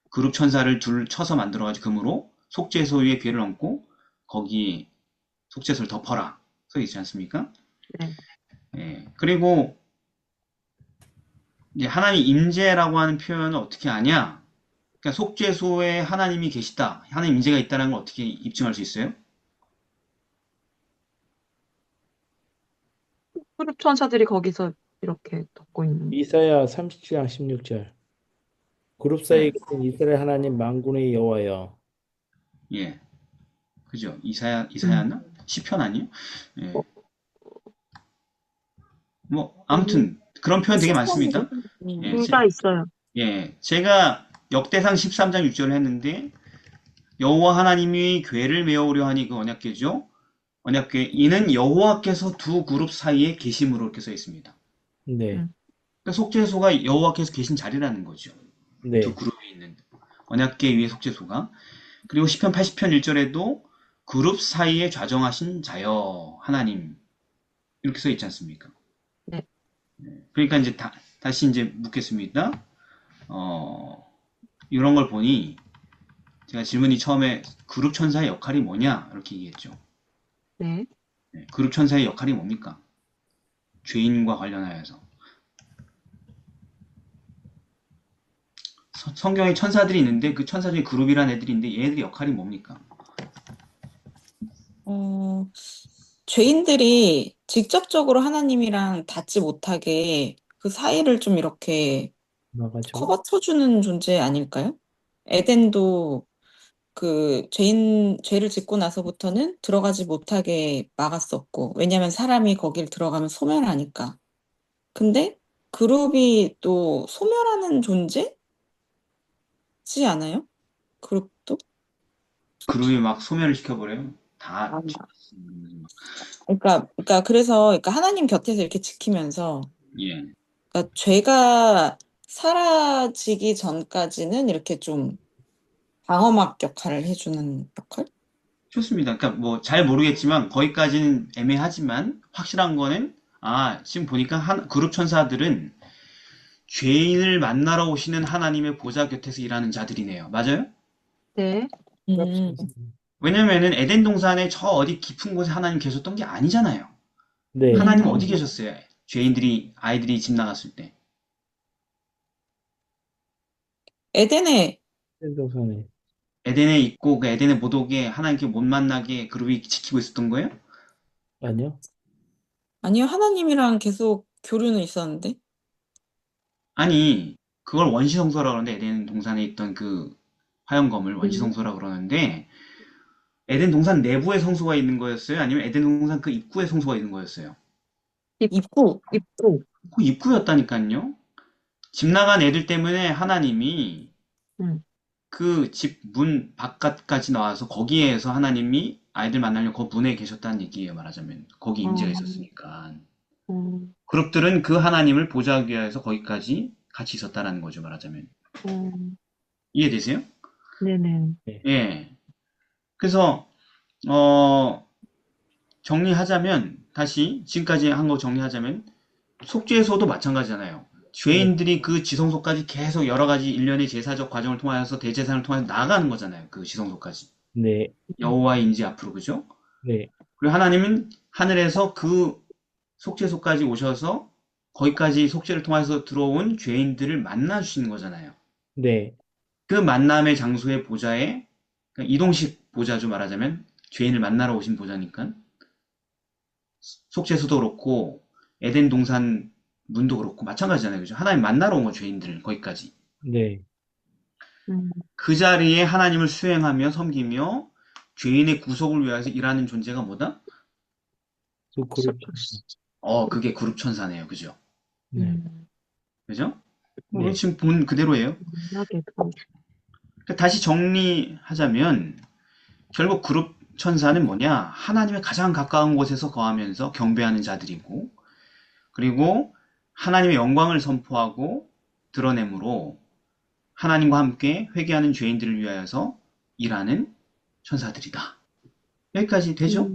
그룹 천사를 둘 쳐서 만들어가지고 금으로 속죄소 위에 괴를 얹고 거기 속죄소를 덮어라. 써 있지 않습니까? 네. 예. 그리고 이제 하나님 임재라고 하는 표현을 어떻게 아냐? 그러니까 속죄소에 하나님이 계시다. 하나님 임재가 있다는 걸 어떻게 입증할 수 있어요? 푸른 천사들이 거기서 이렇게 덮고 있는. 이사야 37장 16절. 그룹 사이에 네. 계신 이스라엘 하나님 만군의 여호와여. 예. 그죠? 이사야나? 시편 아니에요? 예. 뭐 아무튼 그런 표현 되게 많습니다. 예, 둘 다 있어요. 제가 역대상 13장 6절을 했는데 여호와 하나님이 궤를 메우려 하니 그 언약궤죠. 언약궤 이는 여호와께서 두 그룹 사이에 계심으로 이렇게 써 있습니다. 네. 그러니까 속죄소가 여호와께서 계신 자리라는 거죠. 네. 두 그룹이 있는 언약궤 위에 속죄소가. 그리고 시편 80편 1절에도 그룹 사이에 좌정하신 자여 하나님 이렇게 써 있지 않습니까? 네. 그러니까 이제 다시 이제 묻겠습니다. 이런 걸 보니 제가 질문이 처음에 그룹 천사의 역할이 뭐냐 이렇게 얘기했죠. 네. 그룹 천사의 역할이 뭡니까? 죄인과 관련하여서 성경에 천사들이 있는데 그 천사 중에 그룹이라는 애들이 있는데 얘네들의 역할이 뭡니까? 죄인들이 직접적으로 하나님이랑 닿지 못하게 그 사이를 좀 이렇게 나가죠. 커버 쳐주는 존재 아닐까요? 에덴도 그 죄를 짓고 나서부터는 들어가지 못하게 막았었고, 왜냐면 사람이 거길 들어가면 소멸하니까. 근데 그룹이 또 소멸하는 존재지 않아요? 그룹도? 그룹이 막 소멸을 시켜버려요. 다 아마. 그러니까 그래서 하나님 곁에서 이렇게 지키면서, 예. 그러니까 죄가 사라지기 전까지는 이렇게 좀 방어막 역할을 해주는 역할? 좋습니다. 그러니까 뭐 잘 모르겠지만 거기까지는 애매하지만 확실한 거는 지금 보니까 그룹 천사들은 죄인을 만나러 오시는 하나님의 보좌 곁에서 일하는 자들이네요. 맞아요? 네. 왜냐면은 에덴 동산의 저 어디 깊은 곳에 하나님 계셨던 게 아니잖아요. 네. 하나님 어디 계셨어요? 아이들이 집 나갔을 때. 에덴에 생동산에. 에덴에 있고 그 에덴에 못 오게 하나님께 못 만나게 그룹이 지키고 있었던 거예요? 아니요. 아니요, 하나님이랑 계속 교류는 있었는데. 아니, 그걸 원시성소라고 그러는데 에덴 동산에 있던 그 화영검을 원시성소라고 그러는데 에덴 동산 내부에 성소가 있는 거였어요? 아니면 에덴 동산 그 입구에 성소가 있는 거였어요? 입구. 입구. 그 입구였다니까요. 집 나간 애들 때문에 하나님이 음. 그 집 문 바깥까지 나와서 거기에서 하나님이 아이들 만나려고 그 문에 계셨다는 얘기예요, 말하자면. 거기 임재가 있었으니까. 그룹들은 그 하나님을 보좌하기 위해서 거기까지 같이 있었다라는 거죠, 말하자면. 이해되세요? 네네. 예. 그래서 정리하자면 다시 지금까지 한 거 정리하자면 속죄소도 마찬가지잖아요. 죄인들이 그 지성소까지 계속 여러 가지 일련의 제사적 과정을 통하여서 대제사를 통해서 나아가는 거잖아요. 그 지성소까지. 네. 여호와의 임재 앞으로, 그죠? 네. 그리고 하나님은 하늘에서 그 속죄소까지 오셔서 거기까지 속죄를 통해서 들어온 죄인들을 만나 주시는 거잖아요. 네. 그 만남의 장소의 보좌에 그러니까 이동식 보좌죠, 말하자면. 죄인을 만나러 오신 보좌니까. 속죄소도 그렇고 에덴 동산 문도 그렇고 마찬가지잖아요. 그죠? 하나님 만나러 온 거 죄인들 거기까지. 네. 그 자리에 하나님을 수행하며 섬기며 죄인의 구속을 위해서 일하는 존재가 뭐다? 그 그룹. 그게 그룹 천사네요. 그죠? 네. 그죠? 네. 지금 본 그대로예요. 그러니까 다시 정리하자면 결국 그룹 천사는 뭐냐? 하나님의 가장 가까운 곳에서 거하면서 경배하는 자들이고 그리고 하나님의 영광을 선포하고 드러내므로 하나님과 함께 회개하는 죄인들을 위하여서 일하는 천사들이다. 여기까지 되죠?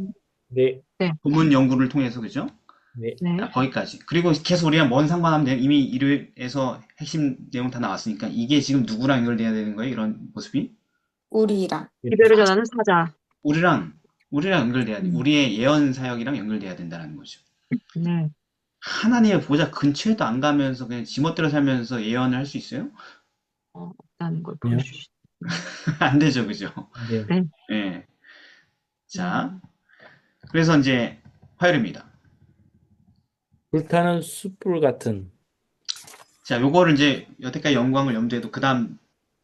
네. 본문 연구를 통해서, 그죠? 네. 네. 딱 거기까지. 그리고 계속 우리가 뭔 상관하면 돼요? 이미 1회에서 핵심 내용 다 나왔으니까 이게 지금 누구랑 연결돼야 되는 거예요? 이런 모습이? 우리랑. 기별을 전하는 사자. 우리랑 우리랑 연결돼야 돼. 음. 우리의 예언 사역이랑 연결돼야 된다는 거죠. 네. 하나님의 보좌 근처에도 안 가면서 그냥 지멋대로 살면서 예언을 할 수 있어요? 없다는 걸 아니요. 보여주시. 안 되죠, 그죠? 네. 네. 예. 자, 그래서 이제 화요일입니다. 불타는 숯불 같은. 자, 요거를 이제 여태까지 영광을 염두에도 그 다음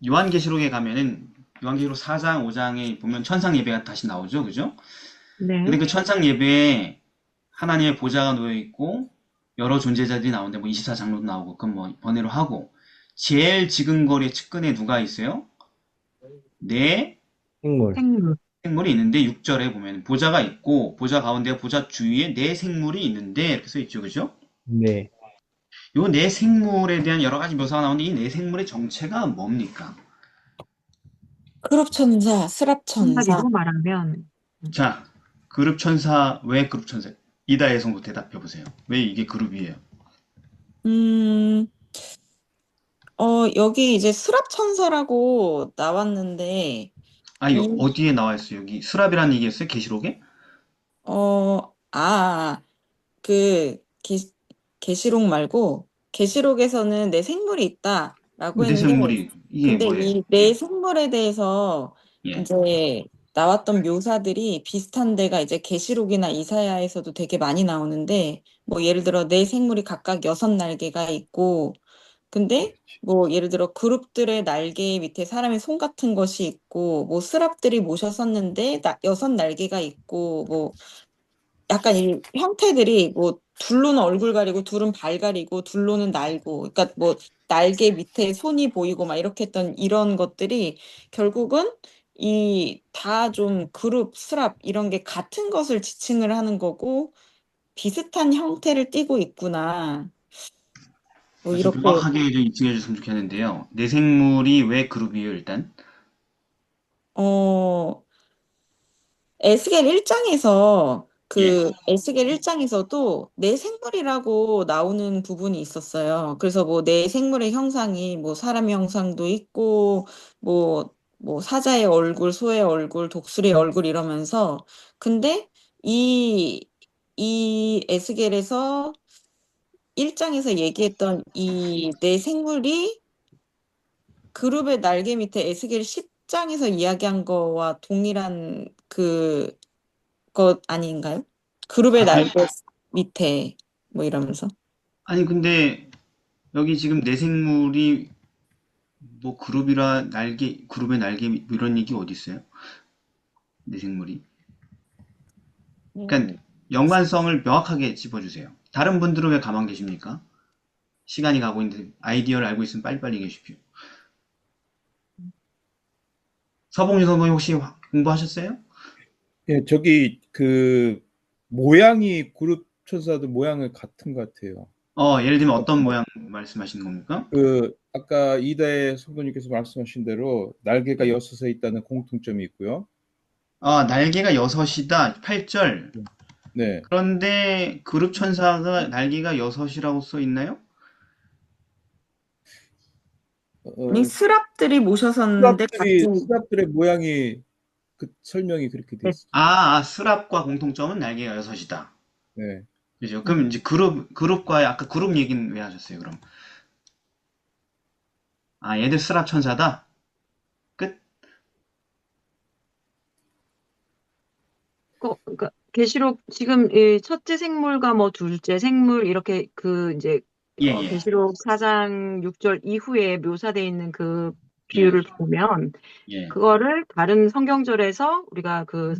요한계시록에 가면은 요한계시록 4장, 5장에 보면 천상 예배가 다시 나오죠, 그죠? 네. 근데 그 천상 예배에 하나님의 보좌가 놓여 있고 여러 존재자들이 나오는데 뭐 24장로도 나오고 그건 뭐 번외로 하고 제일 지근거리의 측근에 누가 있어요? 네 생물. 생물. 생물이 있는데 6절에 보면 보좌가 있고 보좌 가운데 보좌 주위에 네 생물이 있는데 이렇게 써 있죠, 그죠? 네. 요 네 생물에 대한 여러 가지 묘사가 나오는데 이 네 생물의 정체가 뭡니까? 그룹천사, 스랍천사. 한마디로 말하면 자, 그룹 천사 왜 그룹 천사? 이다혜 성도 대답해 보세요. 왜 이게 그룹이에요? 음, 여기 이제 스랍천사라고 나왔는데, 아, 이거 이, 어디에 나와 있어요? 여기 수랍이라는 얘기였어요? 계시록에? 어, 아, 그, 계시록 말고, 계시록에서는 내 생물이 있다라고 내 했는데, 생물이 이게 근데 뭐예요? 이 내 생물에 대해서 예. 이제 나왔던 묘사들이 비슷한 데가 이제 계시록이나 이사야에서도 되게 많이 나오는데, 뭐 예를 들어 내 생물이 각각 6날개가 있고, 근데 뭐 예를 들어 그룹들의 날개 밑에 사람의 손 같은 것이 있고, 뭐 스랍들이 모셨었는데 6날개가 있고, 뭐 약간 이 형태들이 뭐 둘로는 얼굴 가리고 둘은 발 가리고 둘로는 날고, 그러니까 뭐 날개 밑에 손이 보이고 막 이렇게 했던 이런 것들이 결국은 이 다 좀 그룹 스랍 이런 게 같은 것을 지칭을 하는 거고 비슷한 형태를 띠고 있구나. 뭐 좀 이렇게. 명확하게 좀 입증해 줬으면 좋겠는데요. 내 생물이 왜 그룹이에요, 일단? 어 에스겔 1장에서 예. 그 에스겔 1장에서도 내 생물이라고 나오는 부분이 있었어요. 그래서 뭐 내 생물의 형상이 뭐 사람의 형상도 있고 뭐 사자의 얼굴, 소의 얼굴, 독수리의 얼굴 이러면서 근데 이 이 에스겔에서 1장에서 얘기했던 이 내 생물이 그룹의 날개 밑에 에스겔 10장에서 이야기한 거와 동일한 것 아닌가요? 그룹의 아니, 날개 밑에 뭐 이러면서. 아니, 근데 여기 지금 내 생물이 뭐 그룹이라 날개, 그룹의 날개 뭐 이런 얘기 어디 있어요? 내 생물이. 그러니까 음, 연관성을 명확하게 짚어주세요. 다른 분들은 왜 가만 계십니까? 시간이 가고 있는데 아이디어를 알고 있으면 빨리빨리 얘기해 주십시오. 서봉준 선생님 혹시 공부하셨어요? 예, 저기 그 모양이 그룹 천사들 모양은 같은 것 같아요. 예를 들면 어떤 모양 말씀하시는 겁니까? 그 아까 이다혜 성도님께서 말씀하신 대로 날개가 6에 있다는 공통점이 있고요. 날개가 6이다. 8절. 네, 그런데 그룹 천사가 날개가 6이라고 써 있나요? 이 스랍들이 모셔섰는데 같이 수랍들의 모양이 그 설명이 그렇게 돼 네. 있어요. 스랍과 공통점은 날개가 6이다. 네, 그죠? 그럼 이제 그룹과 아까 그룹 얘기는 왜 하셨어요, 그럼? 얘들 스랍 천사다? 끝? 그러니까 계시록 지금 이 첫째 생물과 뭐 둘째 생물 이렇게 그 이제 예, 예, 계시록 4장 6절 이후에 묘사되어 있는 그 예, 비유를 보면 예, 그거를 다른 성경절에서 우리가 그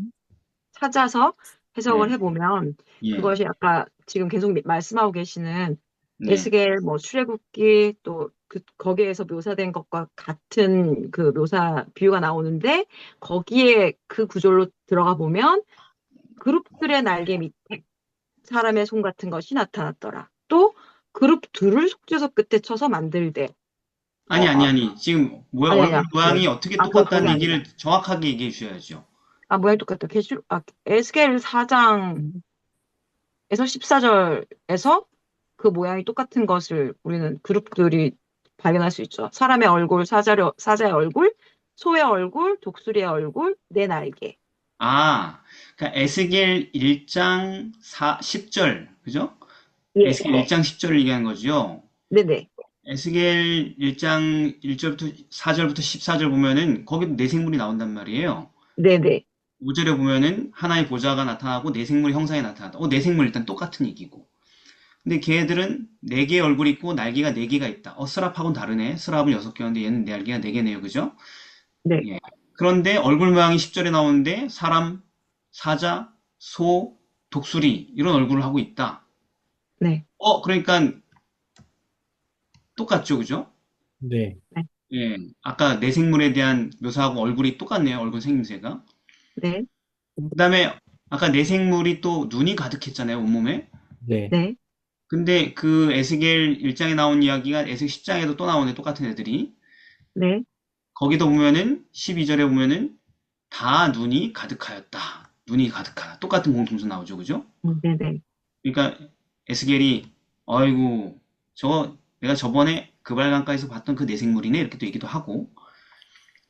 찾아서 해석을 예, 해보면 예, 그것이 아까 지금 계속 말씀하고 계시는 네. 에스겔 뭐 출애굽기 또 거기에서 묘사된 것과 같은 그 묘사 비유가 나오는데 거기에 그 구절로 들어가 보면 그룹들의 날개 밑에 사람의 손 같은 것이 나타났더라. 또 그룹 둘을 속죄석 끝에 쳐서 만들되. 아니, 아, 지금 아니 얼굴 아니야. 모양이 어떻게 거기 똑같다는 아니다. 얘기를 정확하게 얘기해 주셔야죠. 모양이 똑같다. 에스겔 4장 14절에서 그 모양이 똑같은 것을 우리는 그룹들이 발견할 수 있죠. 사람의 얼굴, 사자의 얼굴, 소의 얼굴, 독수리의 얼굴, 네 날개. 아, 그러니까 에스겔 1장 10절, 그죠? 예, 에스겔 1장 10절을 얘기한 거죠. 네네, 에스겔 1장 1절부터 4절부터 14절 보면은 거기도 내생물이 나온단 말이에요. 네네, 5절에 보면은 하나의 보좌가 나타나고 내생물 형상이 나타난다. 내생물 일단 똑같은 얘기고. 근데 걔들은 네 개의 얼굴이 있고 날개가 네 개가 있다. 스랍하고는 다르네. 스랍은 6개였는데 얘는 날개가 네 개네요. 그죠? 네, 예. 그런데 얼굴 모양이 10절에 나오는데 사람, 사자, 소, 독수리 이런 얼굴을 하고 있다. 네, 그러니까 똑같죠. 그죠? 네. 네, 예. 아까 내생물에 대한 묘사하고 얼굴이 똑같네요. 얼굴 생김새가. 네, 그다음에 아까 내생물이 또 눈이 가득했잖아요. 온몸에. 네. 네, 근데 그 에스겔 1장에 나온 이야기가 에스겔 10장에도 또 나오네. 똑같은 애들이. 네, 거기도 보면은 12절에 보면은 다 눈이 가득하였다. 눈이 가득하다. 똑같은 공통점 나오죠. 그죠? 네네. 그러니까 에스겔이 아이고 저거 내가 저번에 그발강가에서 봤던 그 내생물이네 이렇게 또 얘기도 하고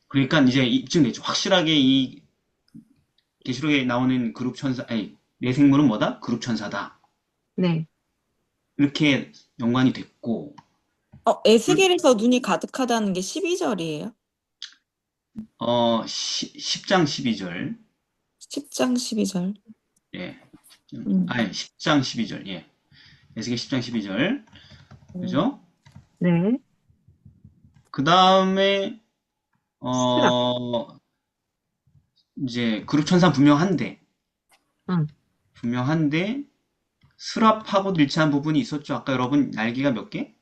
그러니까 이제 입증되죠. 확실하게 이 계시록에 나오는 그룹 천사 아니 내생물은 뭐다? 그룹 천사다. 네. 이렇게 연관이 됐고 에스겔에서 눈이 가득하다는 게 12절이에요. 10장 12절 10장 12절. 예. 음. 아니 10장 12절 예. 에스겔 10장 12절 그죠? 네. 그 다음에 스랍. 이제 그룹 천사 분명한데 응. 분명한데 스랍하고 일치한 부분이 있었죠. 아까 여러분 날개가 몇 개?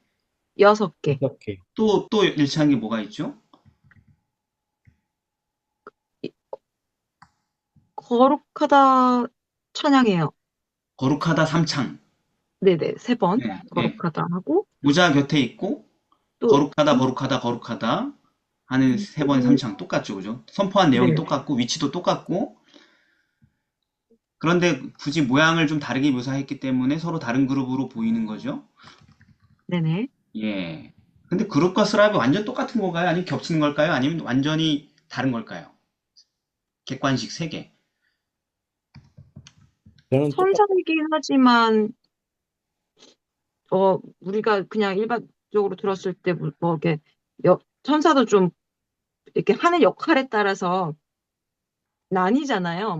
6개. 이렇게. 또 일치한 게 뭐가 있죠? 거룩하다 찬양해요. 거룩하다 삼창. 네네. 3번. 예, 예. 거룩하다 하고, 모자 곁에 있고 또, 거룩하다 거룩하다 거룩하다 하는 세 번 또, 삼창 똑같죠. 그죠? 선포한 내용이 네. 똑같고 위치도 똑같고 그런데 굳이 모양을 좀 다르게 묘사했기 때문에 서로 다른 그룹으로 보이는 거죠. 네네. 예. 근데 그룹과 스랍이 완전 똑같은 건가요? 아니면 겹치는 걸까요? 아니면 완전히 다른 걸까요? 객관식 3개. 저는 천사이긴 하지만, 우리가 그냥 일반적으로 들었을 때, 이렇게, 천사도 좀, 이렇게 하는 역할에 따라서 나뉘잖아요.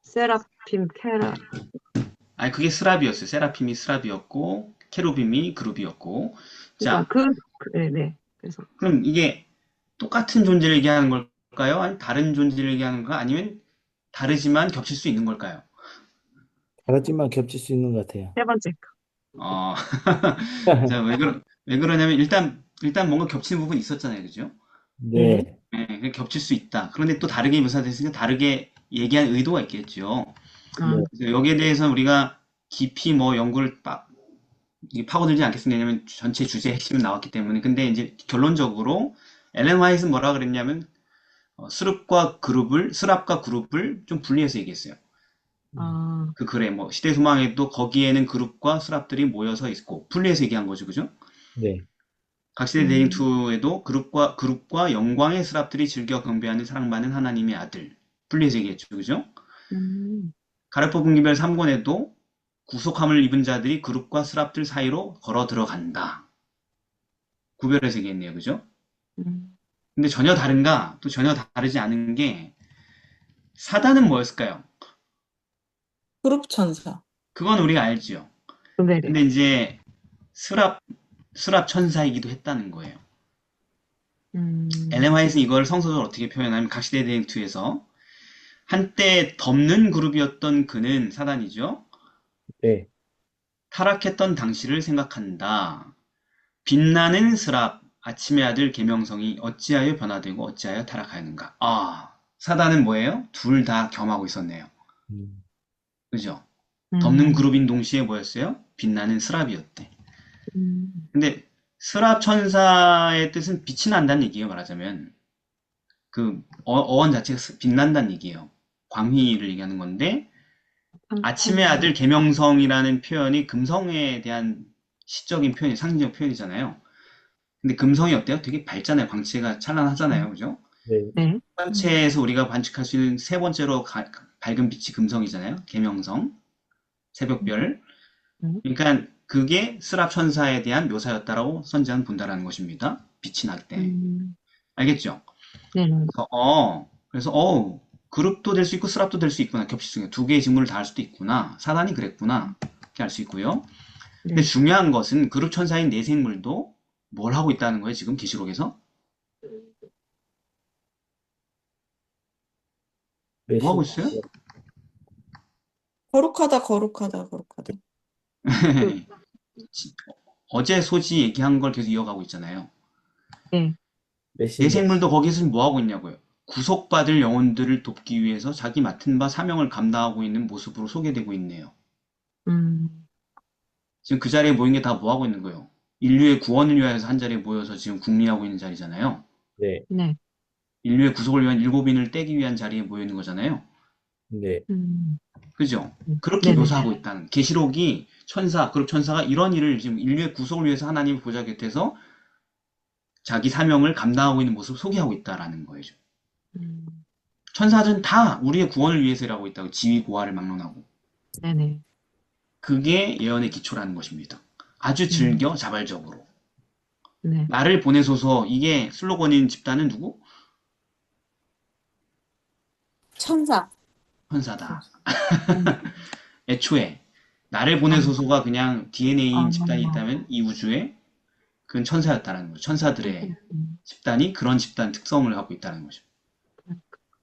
세라핌, 아니 그게 스랍이었어요. 세라핌이 스랍이었고 케루빔이 그룹이었고. 그러니까 자, 네네. 그래서, 그럼 이게 똑같은 존재를 얘기하는 걸까요? 아니면 다른 존재를 얘기하는 거 아니면 다르지만 겹칠 수 있는 걸까요? 다르지만 겹칠 수 있는 것 같아요. 3번째. 어, 자, 왜 그러냐면 일단 뭔가 겹치는 부분이 있었잖아요. 그죠? 네. 네. 예, 겹칠 수 있다. 그런데 또 다르게 묘사됐으니까 다르게 얘기한 의도가 있겠죠. 아, 네. 그래서 여기에 대해서 우리가 깊이 연구를 이게 파고들지 않겠습니다. 왜냐면 전체 주제 핵심은 나왔기 때문에. 근데 이제 결론적으로 엘렌 화이트는 뭐라 그랬냐면 스랍과 그룹을 좀 분리해서 얘기했어요. 아, 그 글에 시대 소망에도 거기에는 그룹과 스랍들이 모여서 있고 분리해서 얘기한 거죠. 그죠? 네. 각시대 대행 2에도 그룹과 영광의 스랍들이 즐겨 경배하는 사랑받는 하나님의 아들 분리해서 얘기했죠. 그죠? 가르포 분기별 3권에도 구속함을 입은 자들이 그룹과 스랍들 사이로 걸어 들어간다. 구별해서 얘기했네요. 그죠? 근데 전혀 다른가? 또 전혀 다르지 않은 게 사단은 뭐였을까요? 그룹 천사. 그건 우리가 알지요. 네네. 근데 이제 스랍 천사이기도 했다는 거예요. 엘렌 화이트는 이걸 성서적으로 어떻게 표현하면 각시대 대행 2에서 한때 덮는 그룹이었던 그는 사단이죠. 네. 타락했던 당시를 생각한다. 빛나는 스랍 아침의 아들 계명성이 어찌하여 변화되고 어찌하여 타락하였는가. 사단은 뭐예요? 둘 다 겸하고 있었네요. 음. 그죠? 덮는 그룹인 동시에 뭐였어요? 빛나는 스랍이었대. 근데 스랍 천사의 뜻은 빛이 난다는 얘기예요. 말하자면 그 어원 자체가 빛난다는 얘기예요. 광휘를 얘기하는 건데 아침의 아들 계명성이라는 표현이 금성에 대한 시적인 표현이 상징적 표현이잖아요. 근데 금성이 어때요? 되게 밝잖아요. 광채가 찬란하잖아요. 그죠? 네. 네. 첫 번째에서 우리가 관측할 수 있는 세 번째로 밝은 빛이 금성이잖아요. 계명성, 새벽별. 그러니까 그게 스랍 천사에 대한 묘사였다라고 선지자는 본다라는 것입니다. 빛이 날 때. 알겠죠? 네네. 그래서 그룹도 될 수 있고 스랍도 될 수 있구나. 겹치성에 두 개의 직무를 다 할 수도 있구나. 사단이 그랬구나. 이렇게 알 수 있고요. 근데 네. 중요한 것은 그룹 천사인 내생물도 뭘 하고 있다는 거예요, 지금 계시록에서? 뭐 하고 있어요? 거룩하다, 거룩하다, 거룩하다. 어제 소지 얘기한 걸 계속 이어가고 있잖아요. 네. 메신저. 내생물도 거기서 뭐 하고 있냐고요. 구속받을 영혼들을 돕기 위해서 자기 맡은 바 사명을 감당하고 있는 모습으로 소개되고 있네요. 지금 그 자리에 모인 게 다 뭐 하고 있는 거예요? 인류의 구원을 위하여서 한 자리에 모여서 지금 궁리하고 있는 자리잖아요. 네. 네. 인류의 구속을 위한 일곱인을 떼기 위한 자리에 모여 있는 거잖아요. 네. 그죠? 그렇게 네네. 묘사하고 있다는. 계시록이 그룹 천사가 이런 일을 지금 인류의 구속을 위해서 하나님의 보좌 곁에서 자기 사명을 감당하고 있는 모습을 소개하고 있다라는 거예요. 천사들은 다 우리의 구원을 위해서 일하고 있다고 지위 고하를 막론하고. 네네. 그게 예언의 기초라는 것입니다. 아주 즐겨 자발적으로. 네. 나를 보내소서. 이게 슬로건인 집단은 누구? 천사. 천사다. 애초에 나를 보내소서가 그냥 DNA인 집단이 있다면 이 우주에 그건 천사였다는 거죠. 천사들의 집단이 그런 집단 특성을 갖고 있다는 거죠.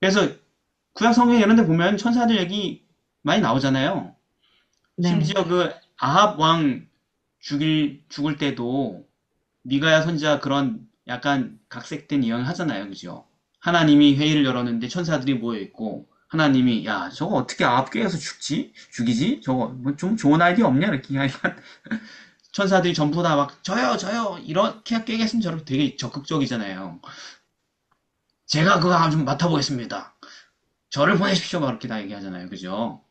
그래서 구약 성경 이런 데 보면 천사들 얘기 많이 나오잖아요. 네. 심지어 그 아합 왕 죽을 때도 미가야 선지자 그런 약간 각색된 예언을 하잖아요. 그죠? 하나님이 회의를 열었는데 천사들이 모여 있고 하나님이 야 저거 어떻게 아합 꾀해서 죽이지? 저거 뭐 좀 좋은 아이디어 없냐? 이렇게 하니까 천사들이 전부 다 막 저요 이렇게 깨겠으면 저렇게 되게 적극적이잖아요. 제가 그거 좀 맡아보겠습니다. 저를 보내십시오. 막 그렇게 다 얘기하잖아요. 그죠?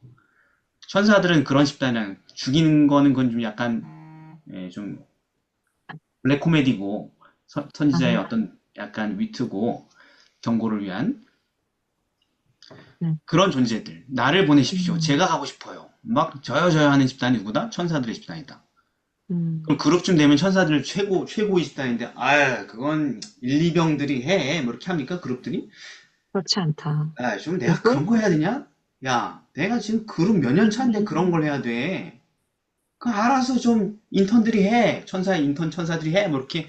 천사들은 그런 집단이랑 죽이는 거는 그건 좀 약간 좀 블랙 코미디고 선지자의 어떤 약간 위트고 경고를 위한 그런 존재들. 나를 보내십시오. 제가 가고 싶어요. 막 저요 하는 집단이 누구다? 천사들의 집단이다. 그럼 그룹쯤 되면 천사들 최고의 집단인데 그건 1, 2병들이 해. 뭐 이렇게 합니까? 그룹들이? 그렇지 않다. 좀 내가 그런 거 해야 되냐? 야, 내가 지금 그룹 몇 년 차인데 그런 걸 해야 돼. 그 알아서 좀 인턴들이 해. 천사들이 해. 뭐 이렇게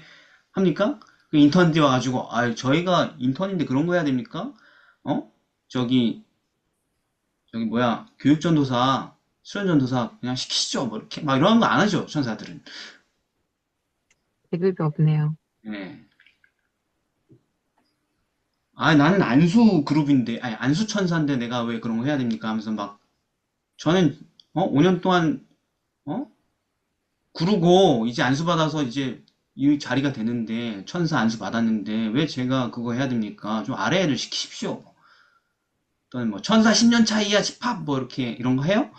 합니까? 그 인턴들이 와가지고 저희가 인턴인데 그런 거 해야 됩니까? 저기 뭐야 교육전도사 수련전도사 그냥 시키시죠. 뭐 이렇게 막 이런 거 안 하죠. 천사들은. 계급이 없네요. 네. 나는 안수 그룹인데, 안수 천사인데 내가 왜 그런 거 해야 됩니까? 하면서 막, 저는, 5년 동안, 구르고, 이제 안수 받아서 이제 이 자리가 되는데, 천사 안수 받았는데, 왜 제가 그거 해야 됩니까? 좀 아래를 시키십시오. 또는 뭐, 천사 10년 차이야, 집합, 뭐, 이런 거 해요?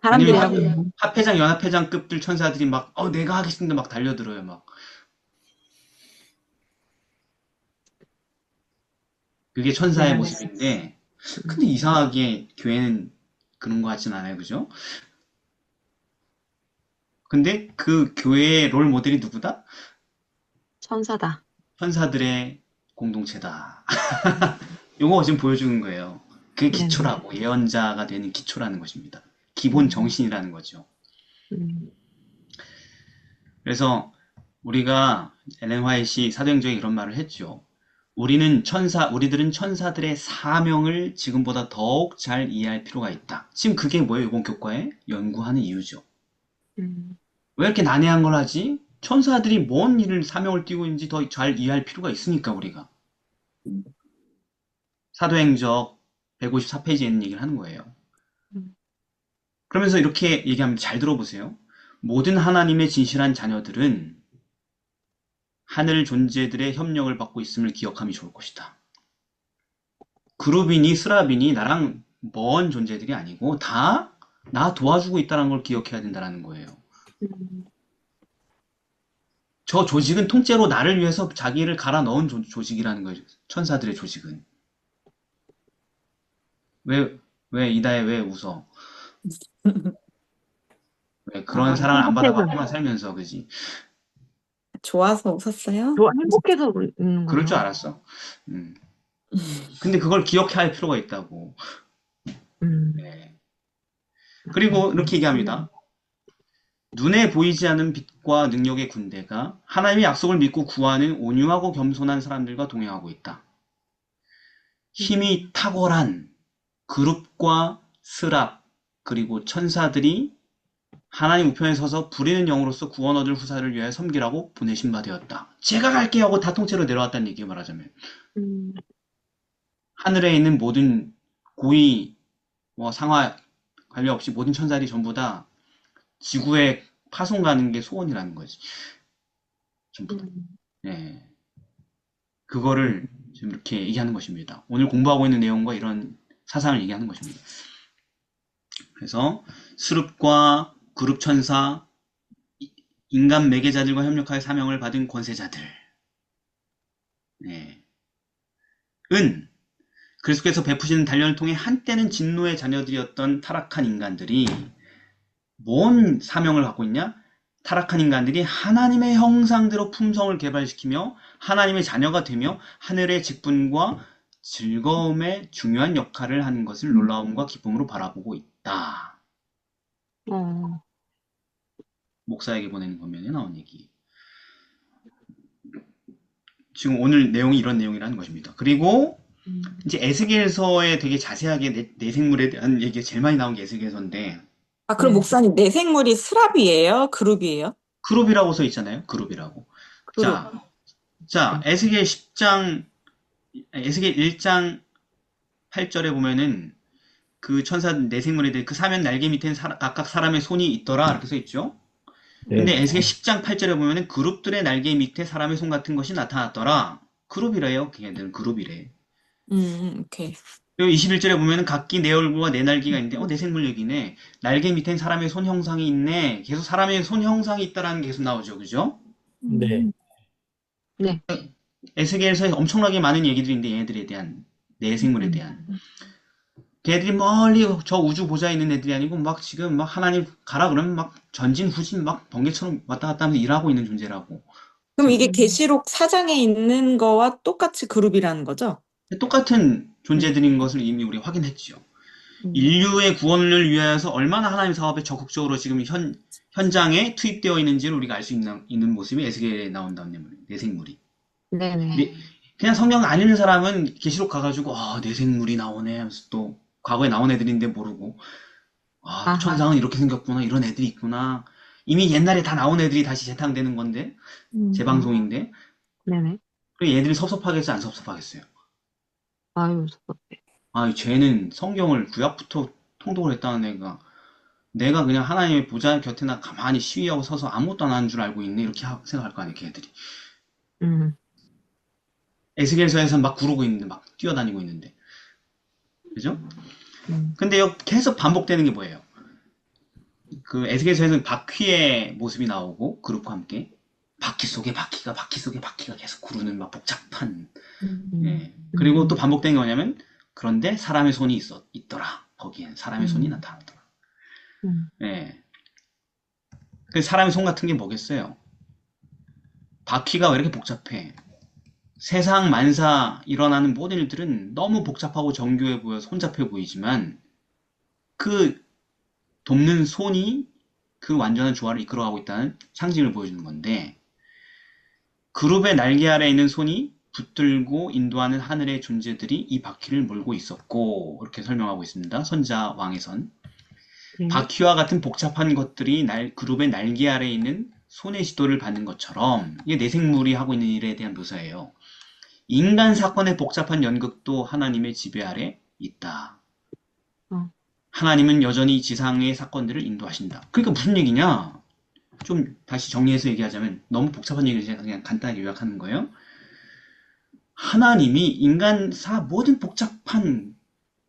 사람들이 아니면 하고 있는. 합회장, 연합회장급들 천사들이 막, 내가 하겠습니다. 막 달려들어요, 막. 그게 천사의 네. 모습인데, 근데 이상하게 교회는 그런 것 같진 않아요, 그죠? 근데 그 교회의 롤 모델이 누구다? 천사다. 천사들의 공동체다. 요거 지금 보여주는 거예요. 그게 기초라고, 예언자가 되는 기초라는 것입니다. 기본 정신이라는 거죠. 그래서 우리가 엘렌 화이트이 사도행전에 이런 말을 했죠. 우리들은 천사들의 사명을 지금보다 더욱 잘 이해할 필요가 있다. 지금 그게 뭐예요? 이번 교과에 연구하는 이유죠. 왜 이렇게 난해한 걸 하지? 천사들이 뭔 일을 사명을 띠고 있는지 더 잘 이해할 필요가 있으니까 우리가. 사도행전 154페이지에 있는 얘기를 하는 거예요. 그러면서 이렇게 얘기하면 잘 들어보세요. 모든 하나님의 진실한 자녀들은 하늘 존재들의 협력을 받고 있음을 기억함이 좋을 것이다. 그룹이니 스랍이니 나랑 먼 존재들이 아니고 다 나 도와주고 있다는 걸 기억해야 된다는 거예요. 저 조직은 통째로 나를 위해서 자기를 갈아 넣은 조직이라는 거예요. 천사들의 조직은. 왜 이다혜 왜 웃어? 왜 그런 사랑을 안 행복해서. 받아봤구나 살면서 그지? 좋아서 웃었어요? 행복해서 웃는 그럴 줄 거예요. 알았어. 근데 그걸 기억할 필요가 있다고. 음. 네. 그리고 이렇게 얘기합니다. 눈에 보이지 않는 빛과 능력의 군대가 하나님의 약속을 믿고 구하는 온유하고 겸손한 사람들과 동행하고 있다. 힘이 탁월한 그룹과 스랍 그리고 천사들이 하나님 우편에 서서 부리는 영으로서 구원 얻을 후사를 위하여 섬기라고 보내신 바 되었다. 제가 갈게요 하고 다 통째로 내려왔다는 얘기예요, 말하자면. 하늘에 있는 모든 고위, 상하 관련 없이 모든 천사들이 전부 다 지구에 파송 가는 게 소원이라는 거지. 전부 다. 네. 그거를 지금 이렇게 얘기하는 것입니다. 오늘 공부하고 있는 내용과 이런 사상을 얘기하는 것입니다. 그래서 스룹과 그룹 천사, 인간 매개자들과 협력하여 사명을 받은 권세자들, 네. 그리스도께서 베푸시는 단련을 통해 한때는 진노의 자녀들이었던 타락한 인간들이 뭔 사명을 갖고 있냐? 타락한 인간들이 하나님의 형상대로 품성을 개발시키며 하나님의 자녀가 되며 하늘의 직분과 즐거움의 중요한 역할을 하는 것을 놀라움과 기쁨으로 바라보고 있다. 목사에게 보내는 권면에 나온 얘기. 지금 오늘 내용이 이런 내용이라는 것입니다. 그리고 이제 에스겔서에 되게 자세하게 내생물에 대한 얘기가 제일 많이 나온 게 에스겔서인데 아, 그럼 목사님, 내 생물이 스랍이에요? 그룹이에요? 그룹이라고 써 있잖아요. 그룹이라고. 그룹. 자, 에스겔 1장 8절에 보면은 그 천사 내생물에 대해 그 사면 날개 밑에는 각각 사람의 손이 있더라 이렇게 써 있죠. 근데 네. 에스겔 10장 8절에 보면은 그룹들의 날개 밑에 사람의 손 같은 것이 나타났더라. 그룹이래요. 걔네들은 그룹이래. 오케이. 그리고 21절에 보면은 각기 내 얼굴과 내 날개가 있는데 내 생물 얘기네. 날개 밑엔 사람의 손 형상이 있네. 계속 사람의 손 형상이 있다라는 게 계속 나오죠. 그죠? 네. 에스겔서에 엄청나게 많은 얘기들이 있는데 얘네들에 대한 내 생물에 대한 걔들이 멀리 저 우주 보좌에 있는 애들이 아니고 막 지금 막 하나님 가라 그러면 막 전진 후진 막 번개처럼 왔다 갔다 하면서 일하고 있는 존재라고. 그럼 이게 계시록 4장에 있는 거와 똑같이 그룹이라는 거죠? 똑같은 존재들인 것을 이미 우리 확인했죠. 인류의 구원을 위하여서 얼마나 하나님 사업에 적극적으로 지금 현장에 투입되어 있는지를 우리가 알 수 있는 모습이 에스겔에 나온다는 내생물이. 네네. 그냥 성경 안 읽는 사람은 계시록 가가지고 내생물이 나오네 하면서 또 과거에 나온 애들인데 모르고 아하. 천상은 이렇게 생겼구나 이런 애들이 있구나. 이미 옛날에 다 나온 애들이 다시 재탕되는 건데 재방송인데 네네. 그리고 얘들이 섭섭하겠어요 안 섭섭하겠어요? 아유, 섭섭해. 쟤는 성경을 구약부터 통독을 했다는 애가 내가 그냥 하나님의 보좌 곁에나 가만히 시위하고 서서 아무것도 안 하는 줄 알고 있네 이렇게 생각할 거 아니에요 걔들이. 에스겔서에서는 막 구르고 있는데 막 뛰어다니고 있는데 그죠? 근데 계속 반복되는 게 뭐예요? 그 에스겔서에서는 바퀴의 모습이 나오고 그룹과 함께 바퀴 속에 바퀴가 계속 구르는 막 복잡한 예. 그리고 또 반복된 게 뭐냐면 그런데 사람의 손이 있더라. 거기엔 사람의 손이 나타나더라. 예. 그 사람의 손 같은 게 뭐겠어요? 바퀴가 왜 이렇게 복잡해? 세상 만사 일어나는 모든 일들은 너무 복잡하고 정교해 보여서 혼잡해 보이지만 그 돕는 손이 그 완전한 조화를 이끌어가고 있다는 상징을 보여주는 건데 그룹의 날개 아래 있는 손이 붙들고 인도하는 하늘의 존재들이 이 바퀴를 몰고 있었고 이렇게 설명하고 있습니다. 선자 왕에선 바퀴와 같은 복잡한 것들이 그룹의 날개 아래 있는 손의 지도를 받는 것처럼 이게 내생물이 하고 있는 일에 대한 묘사예요. 인간 사건의 복잡한 연극도 하나님의 지배 아래 있다. 하나님은 여전히 지상의 사건들을 인도하신다. 그러니까 무슨 얘기냐? 좀 다시 정리해서 얘기하자면 너무 복잡한 얘기를 제가 그냥 간단하게 요약하는 거예요. 하나님이 인간사 모든 복잡한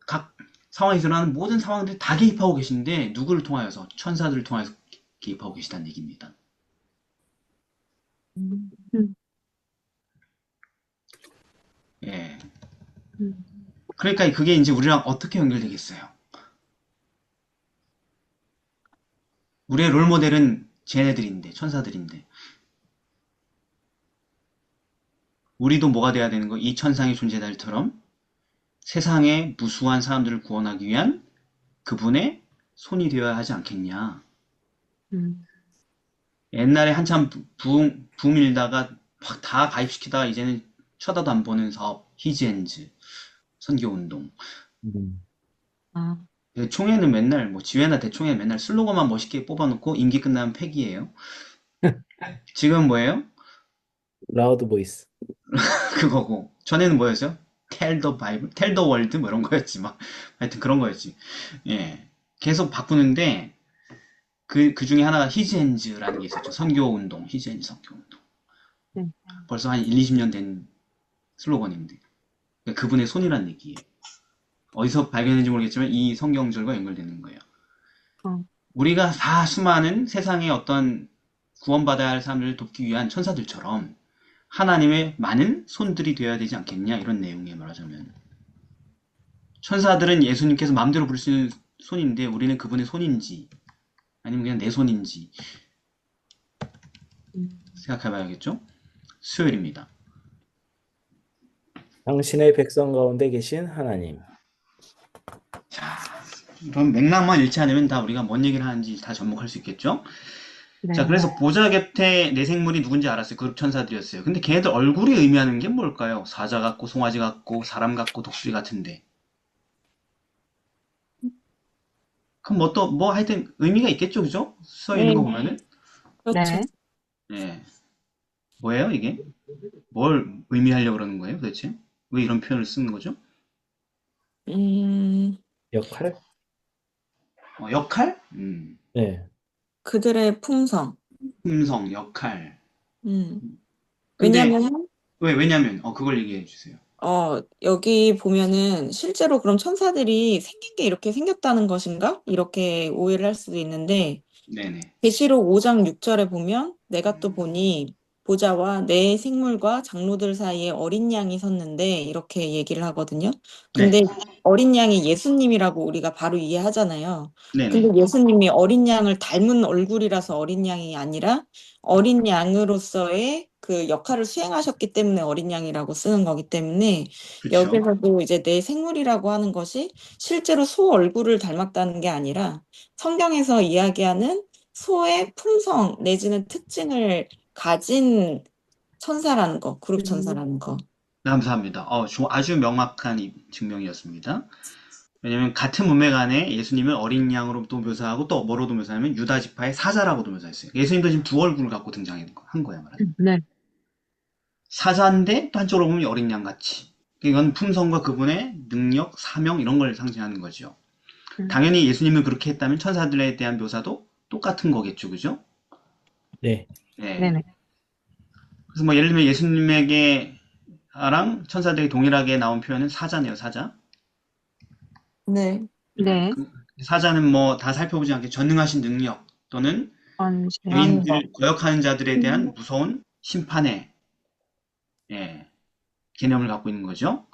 각 상황에서 일어나는 모든 상황들을 다 개입하고 계신데 누구를 통하여서? 천사들을 통하여서 개입하고 계시다는 얘기입니다. 음. 예. 음. 그러니까 그게 이제 우리랑 어떻게 연결되겠어요? 우리의 롤모델은 쟤네들인데, 천사들인데. 우리도 뭐가 돼야 되는 거? 이 천상의 존재들처럼 세상의 무수한 사람들을 구원하기 위한 그분의 손이 되어야 하지 않겠냐. 음. 옛날에 한참 붐 일다가 막 다 가입시키다가 이제는 쳐다도 안 보는 사업, 히지엔즈, 선교운동. 아, 대총회는 맨날, 뭐 지회나 대총회 맨날 슬로건만 멋있게 뽑아놓고 임기 끝나면 폐기예요. 지금 뭐예요? 라우드 보이스. 그거고. 전에는 뭐였어요? Tell the Bible, Tell the World 뭐 이런 거였지 막. 하여튼 그런 거였지. 예. 계속 바꾸는데 그 중에 하나가 히지엔즈라는 게 있었죠. 선교운동, 히지엔즈 선교운동. 네. 벌써 한 1, 20년 된 슬로건인데. 그러니까 그분의 손이란 얘기예요. 어디서 발견했는지 모르겠지만 이 성경절과 연결되는 거예요. 어. 우리가 다 수많은 세상의 어떤 구원받아야 할 사람들을 돕기 위한 천사들처럼 하나님의 많은 손들이 되어야 되지 않겠냐 이런 내용에 말하자면 천사들은 예수님께서 마음대로 부를 수 있는 손인데 우리는 그분의 손인지 아니면 그냥 내 손인지 생각해 봐야겠죠? 수요일입니다. 당신의 백성 가운데 계신 하나님. 자, 이런 맥락만 잃지 않으면 다 우리가 뭔 얘기를 하는지 다 접목할 수 있겠죠? 네. 자, 그래서 보좌 곁에 내 생물이 누군지 알았어요. 그룹 천사들이었어요. 근데 걔네들 얼굴이 의미하는 게 뭘까요? 사자 같고, 송아지 같고, 사람 같고, 독수리 같은데. 그럼 뭐 또, 뭐 하여튼 의미가 있겠죠, 그죠? 써 있는 거 네. 보면은. 그렇죠. 네. 예. 뭐예요, 이게? 뭘 의미하려고 그러는 거예요, 도대체? 왜 이런 표현을 쓰는 거죠? 역할? 역할? 네. 그들의 품성. 품성, 역할. 음. 근데, 왜냐면 왜냐면, 그걸 얘기해 주세요. 여기 보면은 실제로 그럼 천사들이 생긴 게 이렇게 생겼다는 것인가? 이렇게 오해를 할 수도 있는데 네네. 계시록 5장 6절에 보면 내가 또 보니 보좌와 내 생물과 장로들 사이에 어린 양이 섰는데 이렇게 얘기를 하거든요. 근데 어린 양이 예수님이라고 우리가 바로 이해하잖아요. 네네. 근데 예수님이 어린 양을 닮은 얼굴이라서 어린 양이 아니라 어린 양으로서의 그 역할을 수행하셨기 때문에 어린 양이라고 쓰는 거기 때문에 그쵸. 여기서도 이제 내 생물이라고 하는 것이 실제로 소 얼굴을 닮았다는 게 아니라 성경에서 이야기하는 소의 품성 내지는 특징을 가진 천사라는 거, 그룹 천사라는 거. 감사합니다. 아주 명확한 증명이었습니다. 왜냐면 같은 문맥 안에 예수님을 어린 양으로도 묘사하고 또 뭐로도 묘사하면 유다 지파의 사자라고도 묘사했어요. 예수님도 지금 두 얼굴을 갖고 등장한 거야 말이야. 네. 사자인데 또 한쪽으로 보면 어린 양 같이. 이건 품성과 그분의 능력, 사명 이런 걸 상징하는 거죠. 당연히 예수님을 그렇게 했다면 천사들에 대한 묘사도 똑같은 거겠죠, 그죠? 네. 네. 네네. 그래서 뭐 예를 들면 예수님에게랑 천사들이 동일하게 나온 표현은 사자네요, 사자. 네. 네. 사자는 뭐 다 살펴보지 않게 전능하신 능력 또는 번제. 죄인들, 거역하는 자들에 대한 무서운 심판의 개념을 갖고 있는 거죠.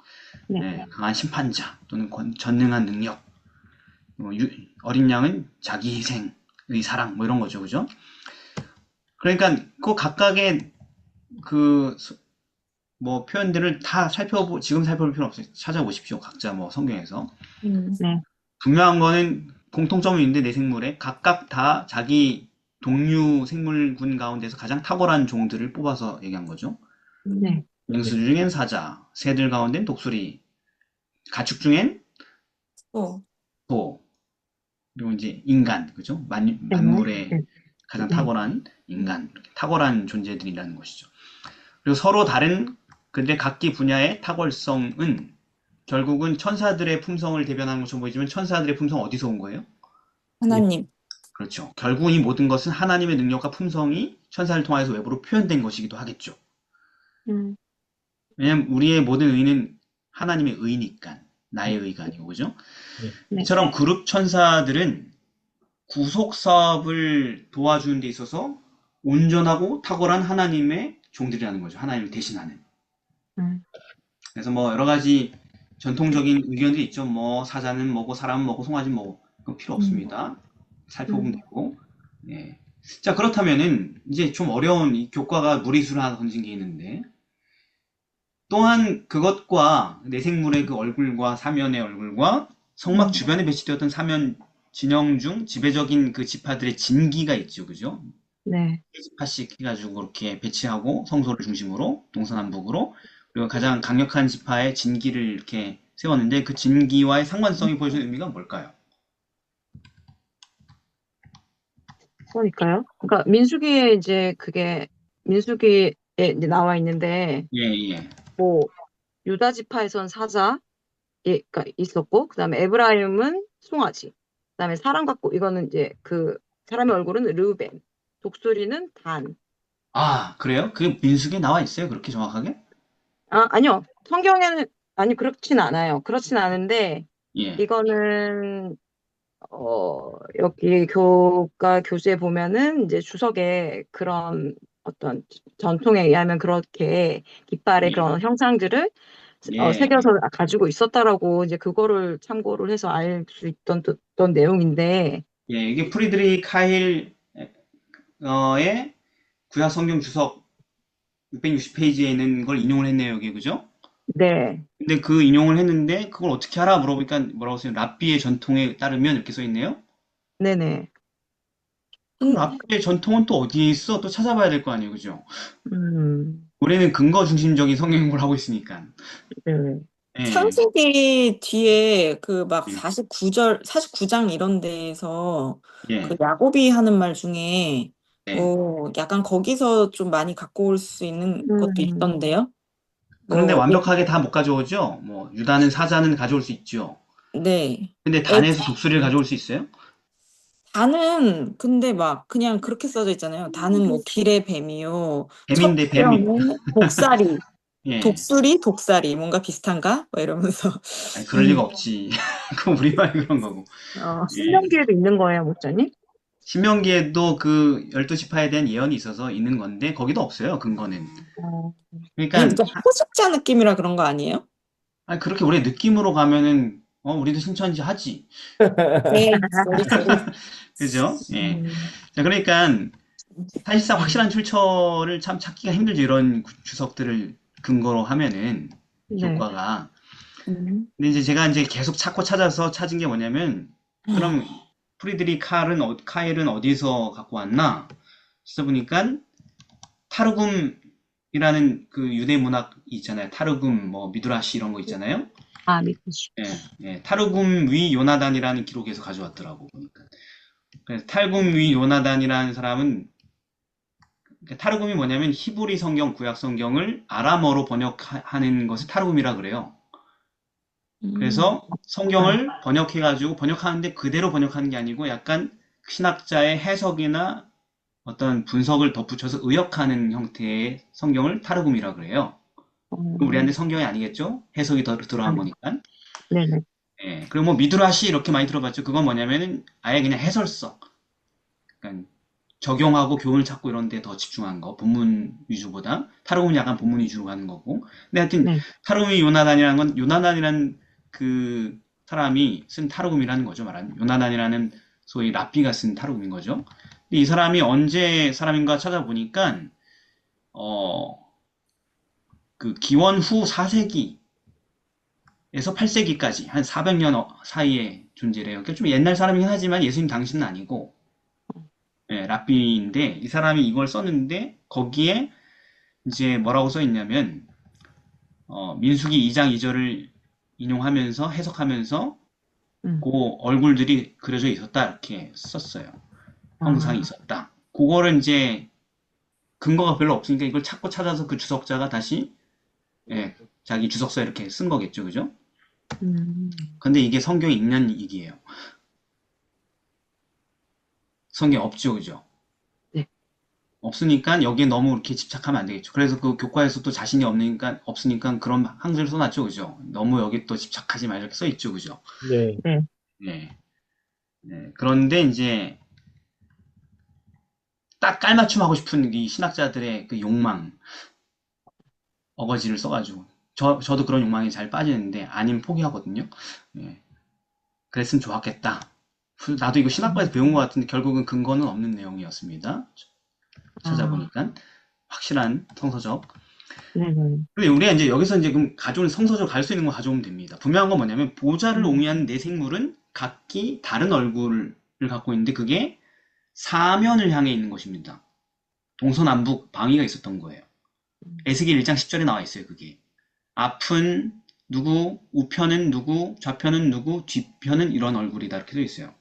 네. 강한 심판자 또는 전능한 능력. 어린 양은 자기 희생의 사랑 뭐 이런 거죠, 그죠? 그러니까 그 각각의 뭐 표현들을 다 지금 살펴볼 필요 없어요. 찾아보십시오. 각자 뭐 성경에서. 네. 분명한 거는 공통점이 있는데 내 생물에 각각 다 자기 동류 생물군 가운데서 가장 탁월한 종들을 뽑아서 얘기한 거죠. 네. 맹수 중엔 사자, 새들 가운데는 독수리, 가축 중엔 또 소, 그리고 이제 인간, 그죠? 만물의 네. 가장 탁월한 인간, 이렇게 탁월한 존재들이라는 것이죠. 그리고 서로 다른 그들의 각기 분야의 탁월성은 결국은 천사들의 품성을 대변하는 것처럼 보이지만 천사들의 품성 어디서 온 거예요? 하나님. 그렇죠. 결국 이 모든 것은 하나님의 능력과 품성이 천사를 통해서 외부로 표현된 것이기도 하겠죠. 왜냐면 우리의 모든 의는 하나님의 의니까. 나의 의가 아니고, 그죠? 네. 이처럼 그룹 천사들은 구속 사업을 도와주는 데 있어서 온전하고 탁월한 하나님의 종들이라는 거죠. 하나님을 대신하는. 음, 그래서 뭐 여러 가지 전통적인 의견들이 있죠. 뭐 사자는 뭐고 사람은 뭐고 송아지는 뭐고 그건 필요 없습니다. 살펴보면 되고. 예. 자, 그렇다면은 이제 좀 어려운 이 교과가 무리수를 하나 던진 게 있는데 또한 그것과 내생물의 그 얼굴과 사면의 얼굴과 성막 주변에 배치되었던 사면 진영 중 지배적인 그 지파들의 진기가 있죠. 그죠? 네. 지파씩 해가지고 그렇게 배치하고 성소를 중심으로 동서남북으로 그리고 가장 강력한 지파의 진기를 이렇게 세웠는데 그 진기와의 상관성이 보여주는 의미가 뭘까요? 그러니까요. 그러니까 민수기에 이제 그게 민수기에 이제 나와 있는데 예, 예. 뭐 유다 지파에선 사자가 있었고 그다음에 에브라임은 송아지. 그다음에 사람 같고 이거는 이제 그 사람의 얼굴은 르우벤, 독수리는 단. 아, 그래요? 그게 민수기에 나와 있어요? 그렇게 정확하게? 아, 아니요. 성경에는 아니 그렇진 않아요. 그렇진 않은데 예, 이거는 여기 교과 교재에 보면은 이제 주석에 그런 어떤 전통에 의하면 그렇게 깃발의 예, 그런 형상들을 예, 새겨서 가지고 있었다라고 이제 그거를 참고를 해서 알 수 있던 어떤 내용인데, 예. 이게 프리드리 카힐의 구약 성경 주석 660페이지에 있는 걸 인용을 했네요, 여기, 그죠? 네, 근데 그 인용을 했는데 그걸 어떻게 알아? 물어보니까 뭐라고 써요? 랍비의 전통에 따르면 이렇게 써 있네요. 네네, 그럼 랍비의 전통은 또 어디에 있어? 또 찾아봐야 될 거 아니에요, 그죠? 음, 우리는 근거 중심적인 성경을 하고 있으니까. 네, 예, 창세기 뒤에 그 막 예, 49장 이런 데에서 그 예, 야곱이 하는 말 중에 네. 뭐 약간 거기서 좀 많이 갖고 올 수 있는 것도 음, 있던데요. 그런데 뭐, 완벽하게 다 못 가져오죠? 뭐, 유다는 사자는 가져올 수 있죠. 네. 근데 단에서 독수리를 가져올 수 있어요? 단은 근데 막 그냥 그렇게 써져 있잖아요. 단은 뭐 길의 뱀이요. 첫 뱀인데 뱀이, 뼈는 독사리. 예. 독수리, 독사리 뭔가 비슷한가? 막 이러면서 아니, 그럴 리가 없지. 그건 우리말이 그런 거고. 예. 신명기에도 있는 거예요, 목사님? 신명기에도 그 12지파에 대한 예언이 있어서 있는 건데, 거기도 없어요, 근거는. 어, 그러니까, 이게 포식자 느낌이라 그런 거 아니에요? 아니, 그렇게 우리 느낌으로 가면은, 우리도 신천지 하지. 네, 쏘리. 그죠? 예. 음, 자, 그러니까, 사실상 확실한 출처를 참 찾기가 힘들죠. 이런 주석들을 근거로 하면은, 네, 교과가. 음. 근데 이제 제가 이제 계속 찾고 찾아서 찾은 게 뭐냐면, 그럼 프리드리 카일은 어디서 갖고 왔나? 그래서 보니까, 타르굼이라는 그 유대 문학 있잖아요. 타르굼, 뭐, 미드라시 이런 거 있잖아요. 미쿠시. 예, 예. 타르굼 위 요나단이라는 기록에서 가져왔더라고, 보니까. 그래서 타르굼 위 요나단이라는 사람은 그러니까 타르굼이 뭐냐면 히브리 성경, 구약 성경을 아람어로 번역하는 것을 타르굼이라 그래요. 그래서 성경을 번역해가지고 번역하는데 그대로 번역하는 게 아니고 약간 신학자의 해석이나 어떤 분석을 덧붙여서 의역하는 형태의 성경을 타르굼이라 그래요. 그럼 우리한테 성경이 아니겠죠? 해석이 더 들어간 거니까. 네네. 예. 그리고 뭐 미드라시 이렇게 많이 들어봤죠. 그건 뭐냐면은 아예 그냥 해설서. 그러니까 적용하고 교훈을 찾고 이런 데 더 집중한 거. 본문 위주보다. 타르굼은 약간 본문 위주로 가는 거고. 근데 하여튼 네. 타르굼이 요나단이라는 건 요나단이라는 그 사람이 쓴 타르굼이라는 거죠. 말하는 요나단이라는 소위 랍비가 쓴 타르굼인 거죠. 근데 이 사람이 언제 사람인가 찾아보니까 그 기원 후 4세기에서 8세기까지 한 400년 사이에 존재래요. 그러니까 좀 옛날 사람이긴 하지만 예수님 당시는 아니고 예, 랍비인데 이 사람이 이걸 썼는데 거기에 이제 뭐라고 써 있냐면 민수기 2장 2절을 인용하면서 해석하면서 음. 그 얼굴들이 그려져 있었다 이렇게 썼어요. 형상이 아, 있었다. 그거를 이제 근거가 별로 없으니까 이걸 찾고 찾아서 그 주석자가 다시 예, 자기 주석서에 이렇게 쓴 거겠죠, 그죠? 음, 근데 이게 성경에 있는 얘기예요. 성경 없죠, 그죠? 네. 없으니까 여기에 너무 이렇게 집착하면 안 되겠죠. 그래서 그 교과에서 또 자신이 없으니까 그런 항목을 써놨죠. 그죠? 너무 여기 또 집착하지 말 이렇게 써있죠. 그죠? 네. 네. 네. 그런데 이제 딱 깔맞춤하고 싶은 이 신학자들의 그 욕망, 어거지를 써가지고. 저도 그런 욕망에 잘 빠지는데, 아니면 포기하거든요. 예. 그랬으면 좋았겠다. 나도 이거 신학과에서 배운 것 같은데, 결국은 근거는 없는 내용이었습니다. 찾아보니까. 확실한 성서적. 네네. 근데 우리가 이제 여기서 이제 그럼 가져오는 성서적으로 갈 수 있는 거 가져오면 됩니다. 분명한 건 뭐냐면, 보좌를 옹이하는 네 생물은 각기 다른 얼굴을 갖고 있는데, 그게 사면을 향해 있는 것입니다. 동서남북 방위가 있었던 거예요. 에스겔 1장 10절에 나와 있어요, 그게. 앞은 누구, 우편은 누구, 좌편은 누구, 뒤편은 이런 얼굴이다. 이렇게 돼 있어요.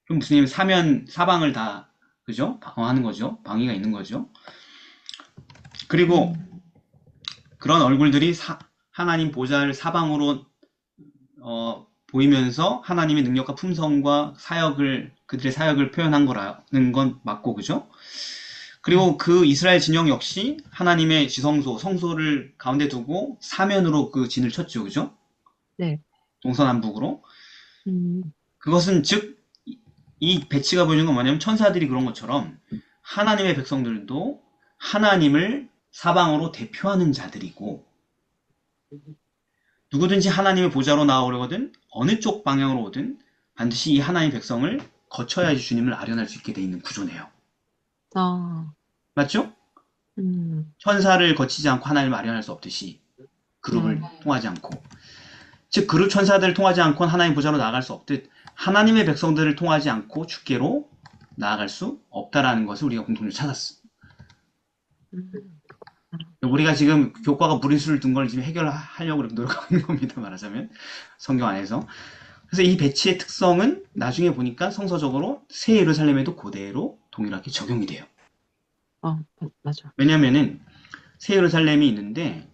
그럼 무슨 얘기냐면 사면, 사방을 다, 그죠? 방어하는 거죠. 방위가 있는 거죠. 그리고 그런 얼굴들이 하나님 보좌를 사방으로, 보이면서 하나님의 능력과 품성과 그들의 사역을 표현한 거라는 건 맞고, 그죠? 그리고 그 이스라엘 진영 역시 하나님의 지성소, 성소를 가운데 두고 사면으로 그 진을 쳤죠. 그죠? 네. 동서남북으로. 음, 그것은 즉, 이 배치가 보여주는 건 뭐냐면 천사들이 그런 것처럼 하나님의 백성들도 하나님을 사방으로 대표하는 자들이고, 누구든지 하나님의 보좌로 나아오려거든 어느 쪽 방향으로 오든 반드시 이 하나님의 백성을 거쳐야지 주님을 아련할 수 있게 돼 있는 구조네요. 아, 맞죠? 음, 천사를 거치지 않고 하나님을 아련할 수 없듯이 그룹을 통하지 않고, 즉 그룹 천사들을 통하지 않고는 하나님 보좌로 나아갈 수 없듯 하나님의 백성들을 통하지 않고 주께로 나아갈 수 없다라는 것을 우리가 공통적으로 찾았어. 음, 우리가 지금 교과가 무리수를 둔 걸 지금 해결하려고 이렇게 노력하고 있는 겁니다. 말하자면 성경 안에서. 그래서 이 배치의 특성은 나중에 보니까 성서적으로 새 예루살렘에도 그대로 동일하게 적용이 돼요. 맞아. 왜냐면은 새 예루살렘이 있는데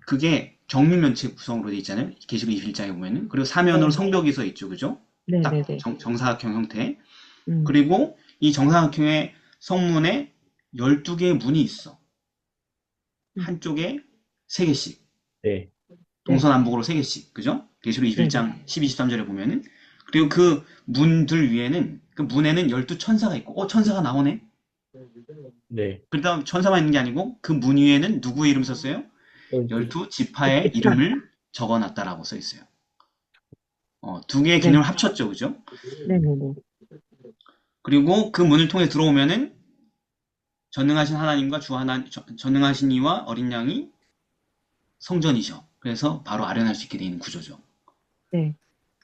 그게 정육면체 구성으로 돼 있잖아요. 계시록 21장에 보면은. 그리고 사면으로 성벽이 서 있죠. 그죠? 딱 네네네. 정사각형 형태. 음, 그리고 이 정사각형의 성문에 12개의 문이 있어. 한쪽에 3개씩. 네. 동서남북으로 3개씩. 그죠? 계시록 21장 12, 13절에 보면은. 그리고 그 문들 위에는, 그 문에는 12천사가 있고, 천사가 나오네? 네. 그 다음 천사만 있는 게 아니고, 그 문 위에는 누구의 이름 썼어요? 12지파의 이름을 적어놨다라고 써 있어요. 두 개의 개념을 합쳤죠. 그죠? 네네네. 그리고 그 문을 통해 들어오면은 전능하신 하나님과 전능하신 이와 어린 양이 성전이죠. 그래서 바로 아련할 수 있게 되는 구조죠. 네.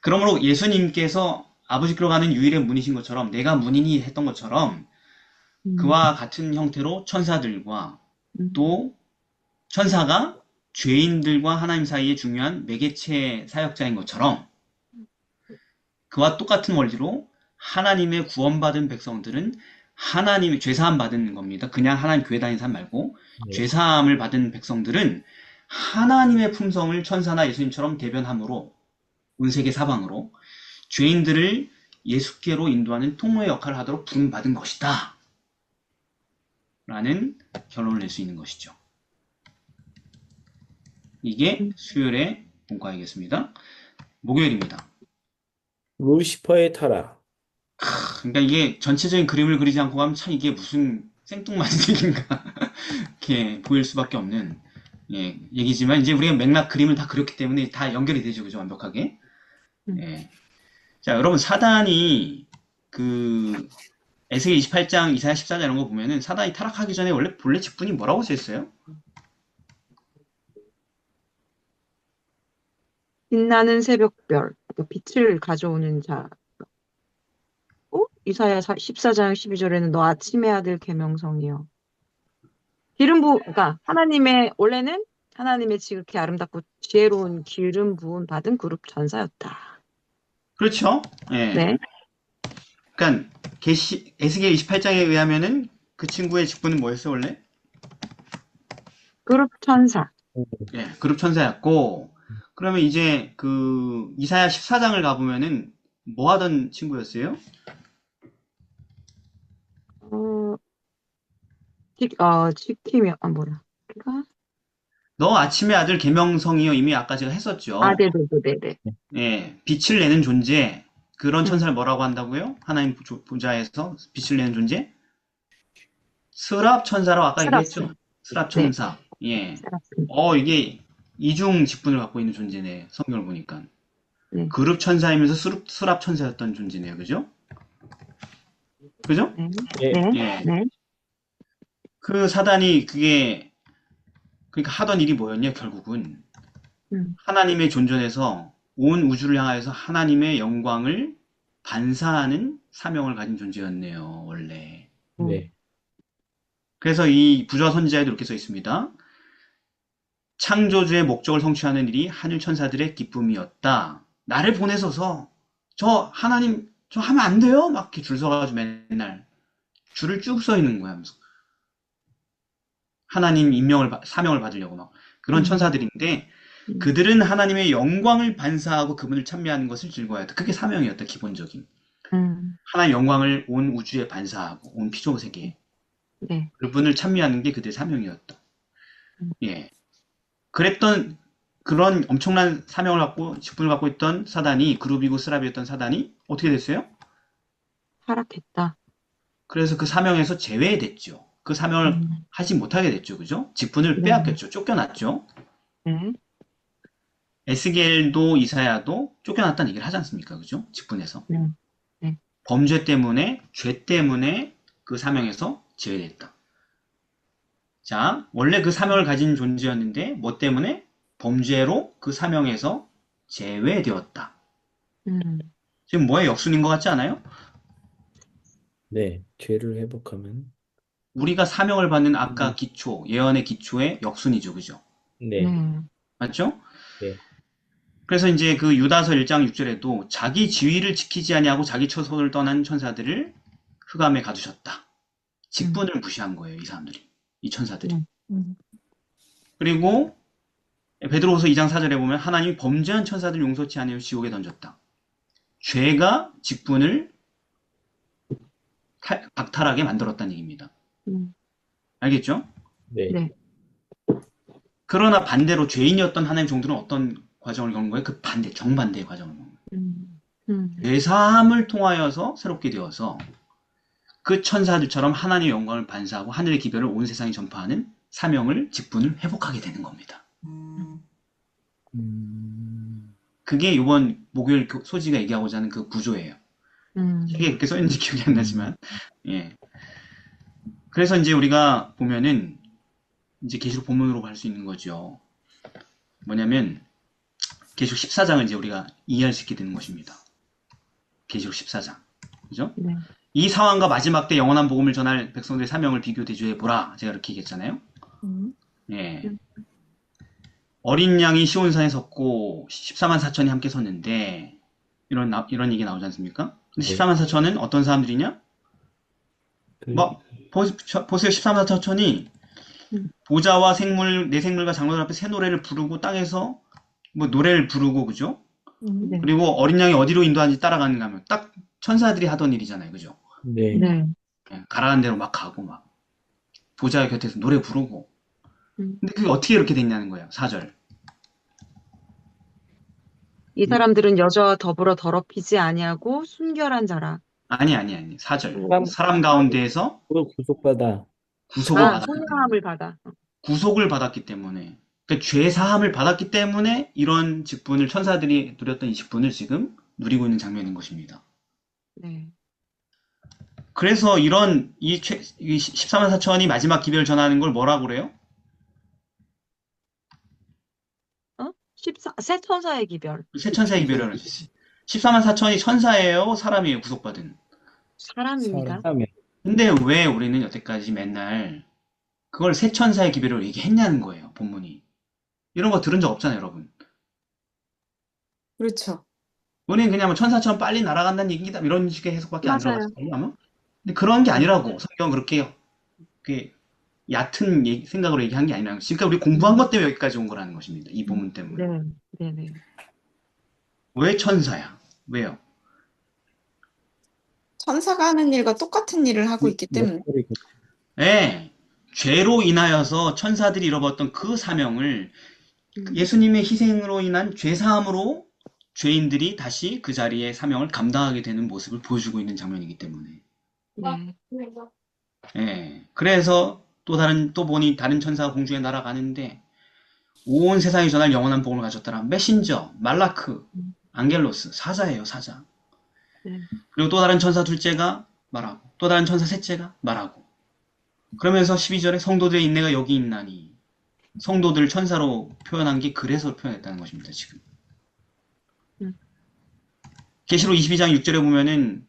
그러므로 예수님께서 아버지께로 가는 유일의 문이신 것처럼, 내가 문이니 했던 것처럼 그와 같은 형태로 천사들과 또 천사가 죄인들과 하나님 사이에 중요한 매개체 사역자인 것처럼, 그와 똑같은 원리로 하나님의 구원받은 백성들은 하나님의 죄사함 받은 겁니다. 그냥 하나님 교회 다니는 사람 말고, 네. 죄사함을 받은 백성들은 하나님의 품성을 천사나 예수님처럼 대변함으로 온 세계 사방으로 죄인들을 예수께로 인도하는 통로의 역할을 하도록 부름받은 것이다 라는 결론을 낼 수 있는 것이죠. 이게 수요일의 본과이겠습니다. 목요일입니다. 루시퍼의 타락. 그러니까 이게 전체적인 그림을 그리지 않고 가면 참 이게 무슨 생뚱맞은 얘기인가 이렇게 보일 수밖에 없는 얘기지만, 이제 우리가 맥락 그림을 다 그렸기 때문에 다 연결이 되죠. 그죠? 완벽하게. 예. 자, 여러분, 사단이 에스겔 28장, 이사야 14장 이런 거 보면은 사단이 타락하기 전에 본래 직분이 뭐라고 쓰였어요? 빛나는 새벽별, 그러니까 빛을 가져오는 자. 이사야 14장 12절에는 너 아침의 아들 계명성이여. 그러니까 원래는 하나님의 지극히 아름답고 지혜로운 기름 부은 받은 그룹 전사였다. 그렇죠? 예. 네. 그러니까 에스겔 28장에 의하면은 그 친구의 직분은 뭐였어요, 원래? 그룹 천사. 예, 그룹 천사였고, 그러면 이제 이사야 14장을 가보면은 뭐 하던 친구였어요? 지킴이, 뭐라. 그러니까? 너 아침의 아들 계명성이여 이미 아까 제가 했었죠. 네네네네네. 예, 빛을 내는 존재. 그런 음. 천사를 뭐라고 한다고요? 하나님 보좌에서 빛을 내는 존재? 스랍 천사라고 아까 얘기했죠. 스랍 네. 천사. 예. 세라핌. 이게 이중 직분을 갖고 있는 존재네. 성경을 보니까. 네. 그룹 천사이면서 스랍 천사였던 존재네요. 그죠? 그죠? 네. 예. 네. 예. 네. 그 사단이 그러니까 하던 일이 뭐였냐, 결국은. 하나님의 존전에서 온 우주를 향하여서 하나님의 영광을 반사하는 사명을 가진 존재였네요, 원래. 네. 그래서 이 부좌 선지자에도 이렇게 써 있습니다. 창조주의 목적을 성취하는 일이 하늘 천사들의 기쁨이었다. 나를 보내셔서 하나님 저 하면 안 돼요? 막 이렇게 줄 서가지고 맨날 줄을 쭉 서 있는 거야. 하면서. 하나님 사명을 받으려고 막 그런 천사들인데 그들은 하나님의 영광을 반사하고 그분을 찬미하는 것을 즐거워했다. 그게 사명이었다, 기본적인. 하나님의 영광을 온 우주에 반사하고 온 피조 세계에 네. 그분을 찬미하는 게 그들의 사명이었다. 예. 그랬던 그런 엄청난 사명을 갖고 직분을 갖고 있던 사단이 그룹이고 스랍이었던 사단이 어떻게 됐어요? 타락했다. 그래서 그 사명에서 제외됐죠. 그 사명을 하지 못하게 됐죠. 그죠? 직분을 네. 빼앗겼죠. 쫓겨났죠. 네. 에스겔도 이사야도 쫓겨났다는 얘기를 하지 않습니까? 그죠? 직분에서. 네. 네. 범죄 때문에, 죄 때문에 그 사명에서 제외됐다. 자, 원래 그 사명을 가진 존재였는데 뭐 때문에? 범죄로 그 사명에서 제외되었다. 지금 뭐의 역순인 것 같지 않아요? 네. 죄를 회복하면. 우리가 사명을 받는 아까 기초, 예언의 기초의 역순이죠. 그죠? 네. 맞죠? 네. 그래서 이제 그 유다서 1장 6절에도 자기 지위를 지키지 아니하고 자기 처소를 떠난 천사들을 흑암에 가두셨다. 직분을 무시한 거예요. 이 사람들이. 이 천사들이. 그리고 베드로후서 2장 4절에 보면 하나님이 범죄한 천사들 용서치 아니하여 지옥에 던졌다. 죄가 직분을 박탈하게 만들었다는 얘기입니다. 알겠죠? 네. 네. 그러나 반대로 죄인이었던 하나님 종들은 어떤 과정을 겪는 거예요? 그 반대, 정반대의 과정을 겪는 거예요. 죄사함을 통하여서 새롭게 되어서 그 천사들처럼 하나님의 영광을 반사하고 하늘의 기별을 온 세상에 전파하는 사명을, 직분을 회복하게 되는 겁니다. 그게 이번 목요일 소지가 얘기하고자 하는 그 구조예요. 책에 그렇게 써있는지 기억이 안 나지만, 예. 그래서 이제 우리가 보면은 이제 계시록 본문으로 갈 수 있는 거죠. 뭐냐면 계시록 14장을 이제 우리가 이해할 수 있게 되는 것입니다. 계시록 14장. 그죠? 네. 이 상황과 마지막 때 영원한 복음을 전할 백성들의 사명을 비교 대조해 보라. 제가 이렇게 얘기했잖아요. 예. 어린 양이 시온산에 섰고 14만 4천이 함께 섰는데 이런 얘기 나오지 않습니까? 근데 네. 14만 4천은 어떤 사람들이냐? 보세요. 14만 4천이 보좌와 생물, 내 생물과 장로들 앞에 새 노래를 부르고 땅에서 뭐 노래를 부르고 그죠? 네. 그리고 어린 양이 어디로 인도하는지 따라가는가 하면 딱 천사들이 하던 일이잖아요. 그죠? 네. 네. 예, 가라는 대로 막 가고 막 보좌 곁에서 노래 부르고 근데 그게 어떻게 이렇게 됐냐는 거예요. 4절. 이 사람들은 여자와 더불어 더럽히지 아니하고 순결한 자라. 아니. 4절. 사람 가운데에서 구속받아. 구속을 받았기 때문에. 성령함을 받아. 구속을 받았기 때문에. 그러니까 죄 사함을 받았기 때문에 이런 직분을 천사들이 누렸던 이 직분을 지금 누리고 있는 장면인 것입니다. 네. 그래서 이 14만 4천이 마지막 기별을 전하는 걸 뭐라고 그래요? 새 천사의 기별. 새 천사의 기별을 하지. 14만 4천이 천사예요? 사람이에요? 구속받은. 사람입니다. 사람이. 근데 왜 우리는 여태까지 맨날 그걸 새 천사의 기별을 얘기했냐는 거예요. 본문이. 이런 거 들은 적 없잖아요, 여러분. 그렇죠. 우리는 그냥 뭐 천사처럼 빨리 날아간다는 얘기다 이런 식의 해석밖에 안 맞아요. 들어봤어요, 아마. 근데 그런 게 아니라고. 성경은 그렇게 얕은 생각으로 얘기한 게 아니라 지금까지 우리 공부한 것 때문에 여기까지 온 거라는 것입니다. 이 본문 때문에. 네. 왜 천사야? 왜요? 천사가 하는 일과 똑같은 일을 하고 있기 때문에. 예. 죄로 인하여서 천사들이 잃어버렸던 그 사명을 예수님의 희생으로 인한 죄사함으로 죄인들이 다시 그 자리에 사명을 감당하게 되는 모습을 보여주고 있는 장면이기 때문에. 네. 예. 그래서 또 보니 다른 천사가 공중에 날아가는데 온 세상에 전할 영원한 복음을 가졌더라. 메신저, 말라크, 안겔로스, 사자예요, 사자. 네. 그리고 또 다른 천사 둘째가 말하고, 또 다른 천사 셋째가 말하고. 그러면서 12절에 성도들의 인내가 여기 있나니. 성도들 천사로 표현한 게 그래서 표현했다는 것입니다, 지금. 계시록 22장 6절에 보면은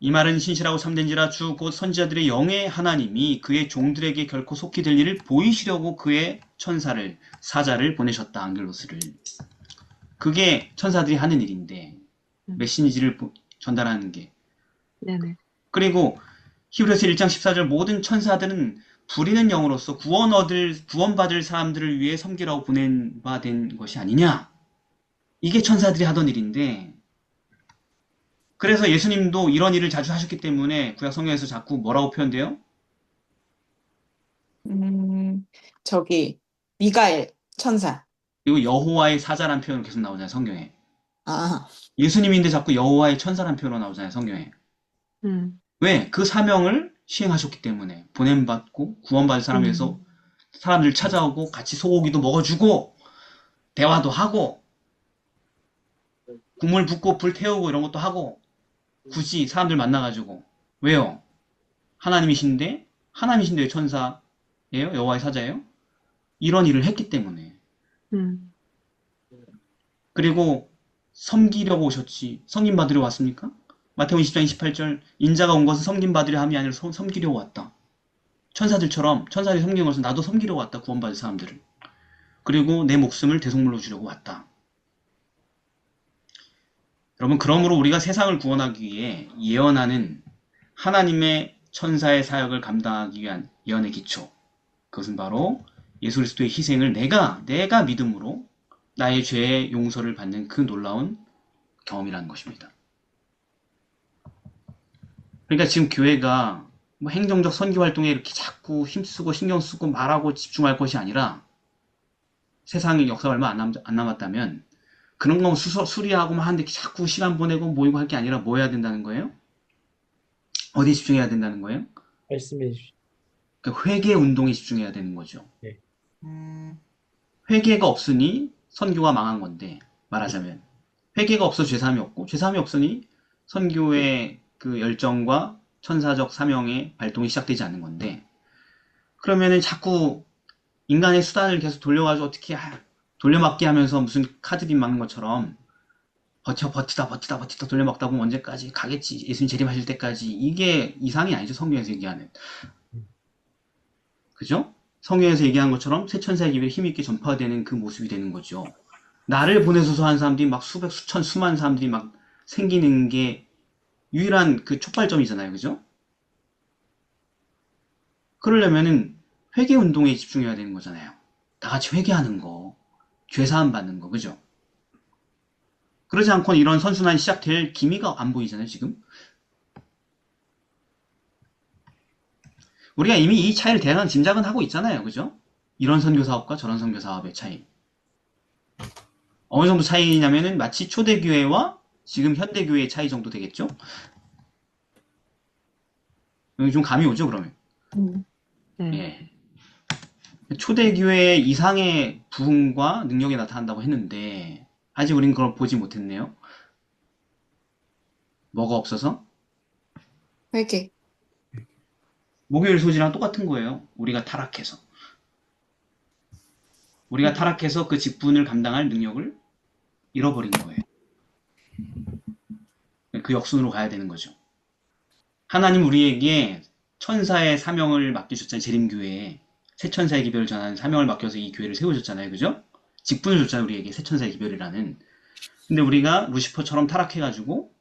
이 말은 신실하고 참된지라 주 곧 선지자들의 영의 하나님이 그의 종들에게 결코 속히 될 일을 보이시려고 그의 천사를 사자를 보내셨다. 안겔로스를. 그게 천사들이 하는 일인데 메시지를 전달하는 게. 네네. 그리고 히브리서 1장 14절 모든 천사들은 부리는 영으로서 구원받을 사람들을 위해 섬기라고 보낸 바 된 것이 아니냐. 이게 천사들이 하던 일인데 그래서 예수님도 이런 일을 자주 하셨기 때문에 구약 성경에서 자꾸 뭐라고 표현돼요? 저기 미가엘 천사. 그리고 여호와의 사자란 표현 계속 나오잖아요, 성경에. 아, 예수님인데 자꾸 여호와의 천사란 표현으로 나오잖아요, 성경에. 왜? 그 사명을 시행하셨기 때문에 보냄받고 구원받을 사람에서 사람들 찾아오고 같이 소고기도 먹어주고 대화도 하고 국물 붓고 불 태우고 이런 것도 하고 굳이 사람들 만나가지고 왜요? 하나님이신데 왜 천사예요? 여호와의 사자예요? 이런 일을 했기 때문에. 그리고 섬기려고 오셨지 섬김받으려 왔습니까? 마태복음 20장 28절 인자가 온 것은 섬김받으려 함이 아니라 섬기려고 왔다. 천사들처럼 천사들이 섬기는 것은 나도 섬기려고 왔다. 구원받을 사람들을. 그리고 내 목숨을 대속물로 주려고 왔다. 여러분 그러므로 우리가 세상을 구원하기 위해 예언하는 하나님의 천사의 사역을 감당하기 위한 예언의 기초 그것은 바로 예수 그리스도의 희생을 내가 믿음으로 나의 죄의 용서를 받는 그 놀라운 경험이라는 것입니다. 그러니까 지금 교회가 뭐 행정적 선교 활동에 이렇게 자꾸 힘쓰고 신경 쓰고 말하고 집중할 것이 아니라 세상의 역사가 얼마 안 남았다면 그런 거 수리하고 막 하는데 자꾸 시간 보내고 모이고 할 게 아니라 뭐 해야 된다는 거예요? 어디에 집중해야 된다는 거예요? 말씀해 주십시오. 그러니까 회개 운동에 집중해야 되는 거죠. 네. 회개가 없으니 선교가 망한 건데 말하자면 회개가 없어 죄사함이 없고 죄사함이 없으니 선교의 그 열정과 천사적 사명의 발동이 시작되지 않는 건데 그러면은 자꾸 인간의 수단을 계속 돌려가지고 어떻게 돌려막기 하면서 무슨 카드빔 막는 것처럼 버티다 돌려막다 보면 언제까지 가겠지 예수님 재림하실 때까지 이게 이상이 아니죠 성경에서 얘기하는 그죠? 성경에서 얘기한 것처럼 새 천사의 기별이 힘있게 전파되는 그 모습이 되는 거죠. 나를 보내소서 하는 사람들이 막 수백 수천 수만 사람들이 막 생기는 게 유일한 그 촉발점이잖아요. 그죠? 그러려면은 회개 운동에 집중해야 되는 거잖아요. 다 같이 회개하는 거, 죄사함 받는 거, 그죠? 그러지 않고는 이런 선순환이 시작될 기미가 안 보이잖아요, 지금. 우리가 이미 이 차이를 대략 짐작은 하고 있잖아요, 그죠? 이런 선교 사업과 저런 선교 사업의 차이. 어느 정도 차이냐면은 마치 초대교회와 지금 현대교회의 차이 정도 되겠죠? 여기 좀 감이 오죠, 그러면? 예. 초대교회 이상의 부흥과 능력이 나타난다고 했는데 아직 우린 그걸 보지 못했네요. 뭐가 없어서? 회개. 목요일 소지랑 똑같은 거예요. 우리가 타락해서 그 직분을 감당할 능력을 잃어버린 거예요. 그 역순으로 가야 되는 거죠. 하나님 우리에게 천사의 사명을 맡기셨잖아요. 재림교회에 새 천사의 기별을 전하는 사명을 맡겨서 이 교회를 세우셨잖아요. 그죠? 직분을 줬잖아요. 우리에게 새 천사의 기별이라는. 근데 우리가 루시퍼처럼 타락해가지고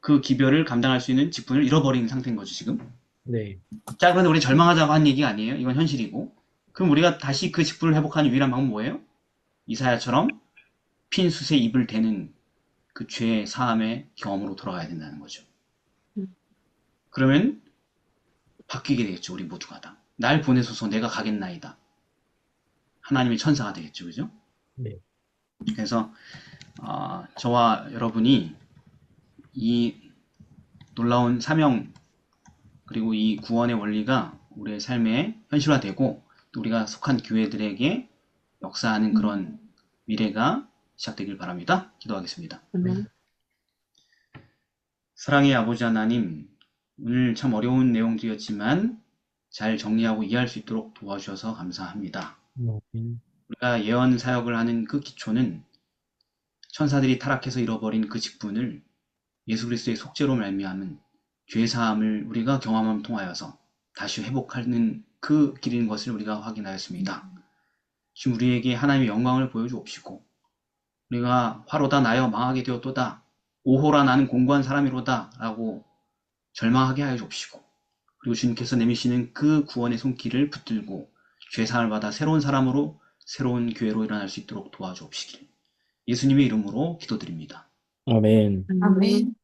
그 기별을 감당할 수 있는 직분을 잃어버린 상태인 거죠. 지금. 네. 자, 그런데 우리 절망하자고 한 얘기가 아니에요. 이건 현실이고. 그럼 우리가 다시 그 직분을 회복하는 유일한 방법은 뭐예요? 이사야처럼 핀 숯에 입을 대는 그 죄의 사함의 경험으로 돌아가야 된다는 거죠. 그러면 바뀌게 되겠죠. 우리 모두가 다. 날 보내소서 내가 가겠나이다. 하나님의 천사가 되겠죠. 그죠? 네. 그래서 저와 여러분이 이 놀라운 사명 그리고 이 구원의 원리가 우리의 삶에 현실화되고 또 우리가 속한 교회들에게 역사하는 그런 미래가 시작되길 바랍니다. 기도하겠습니다. 사랑의 아버지 하나님, 오늘 참 어려운 내용들이었지만 잘 정리하고 이해할 수 있도록 도와주셔서 감사합니다. 우리가 예언 사역을 하는 그 기초는 천사들이 타락해서 잃어버린 그 직분을 예수 그리스도의 속죄로 말미암은 죄사함을 우리가 경험함 통하여서 다시 회복하는 그 길인 것을 우리가 확인하였습니다. 지금 우리에게 하나님의 영광을 보여주옵시고 우리가 화로다 나여 망하게 되었도다 오호라 나는 공고한 사람이로다 라고 절망하게 하여 주옵시고 그리고 주님께서 내미시는 그 구원의 손길을 붙들고 죄사함을 받아 새로운 사람으로 새로운 교회로 일어날 수 있도록 도와주옵시길 예수님의 이름으로 기도드립니다. 아멘. 아멘.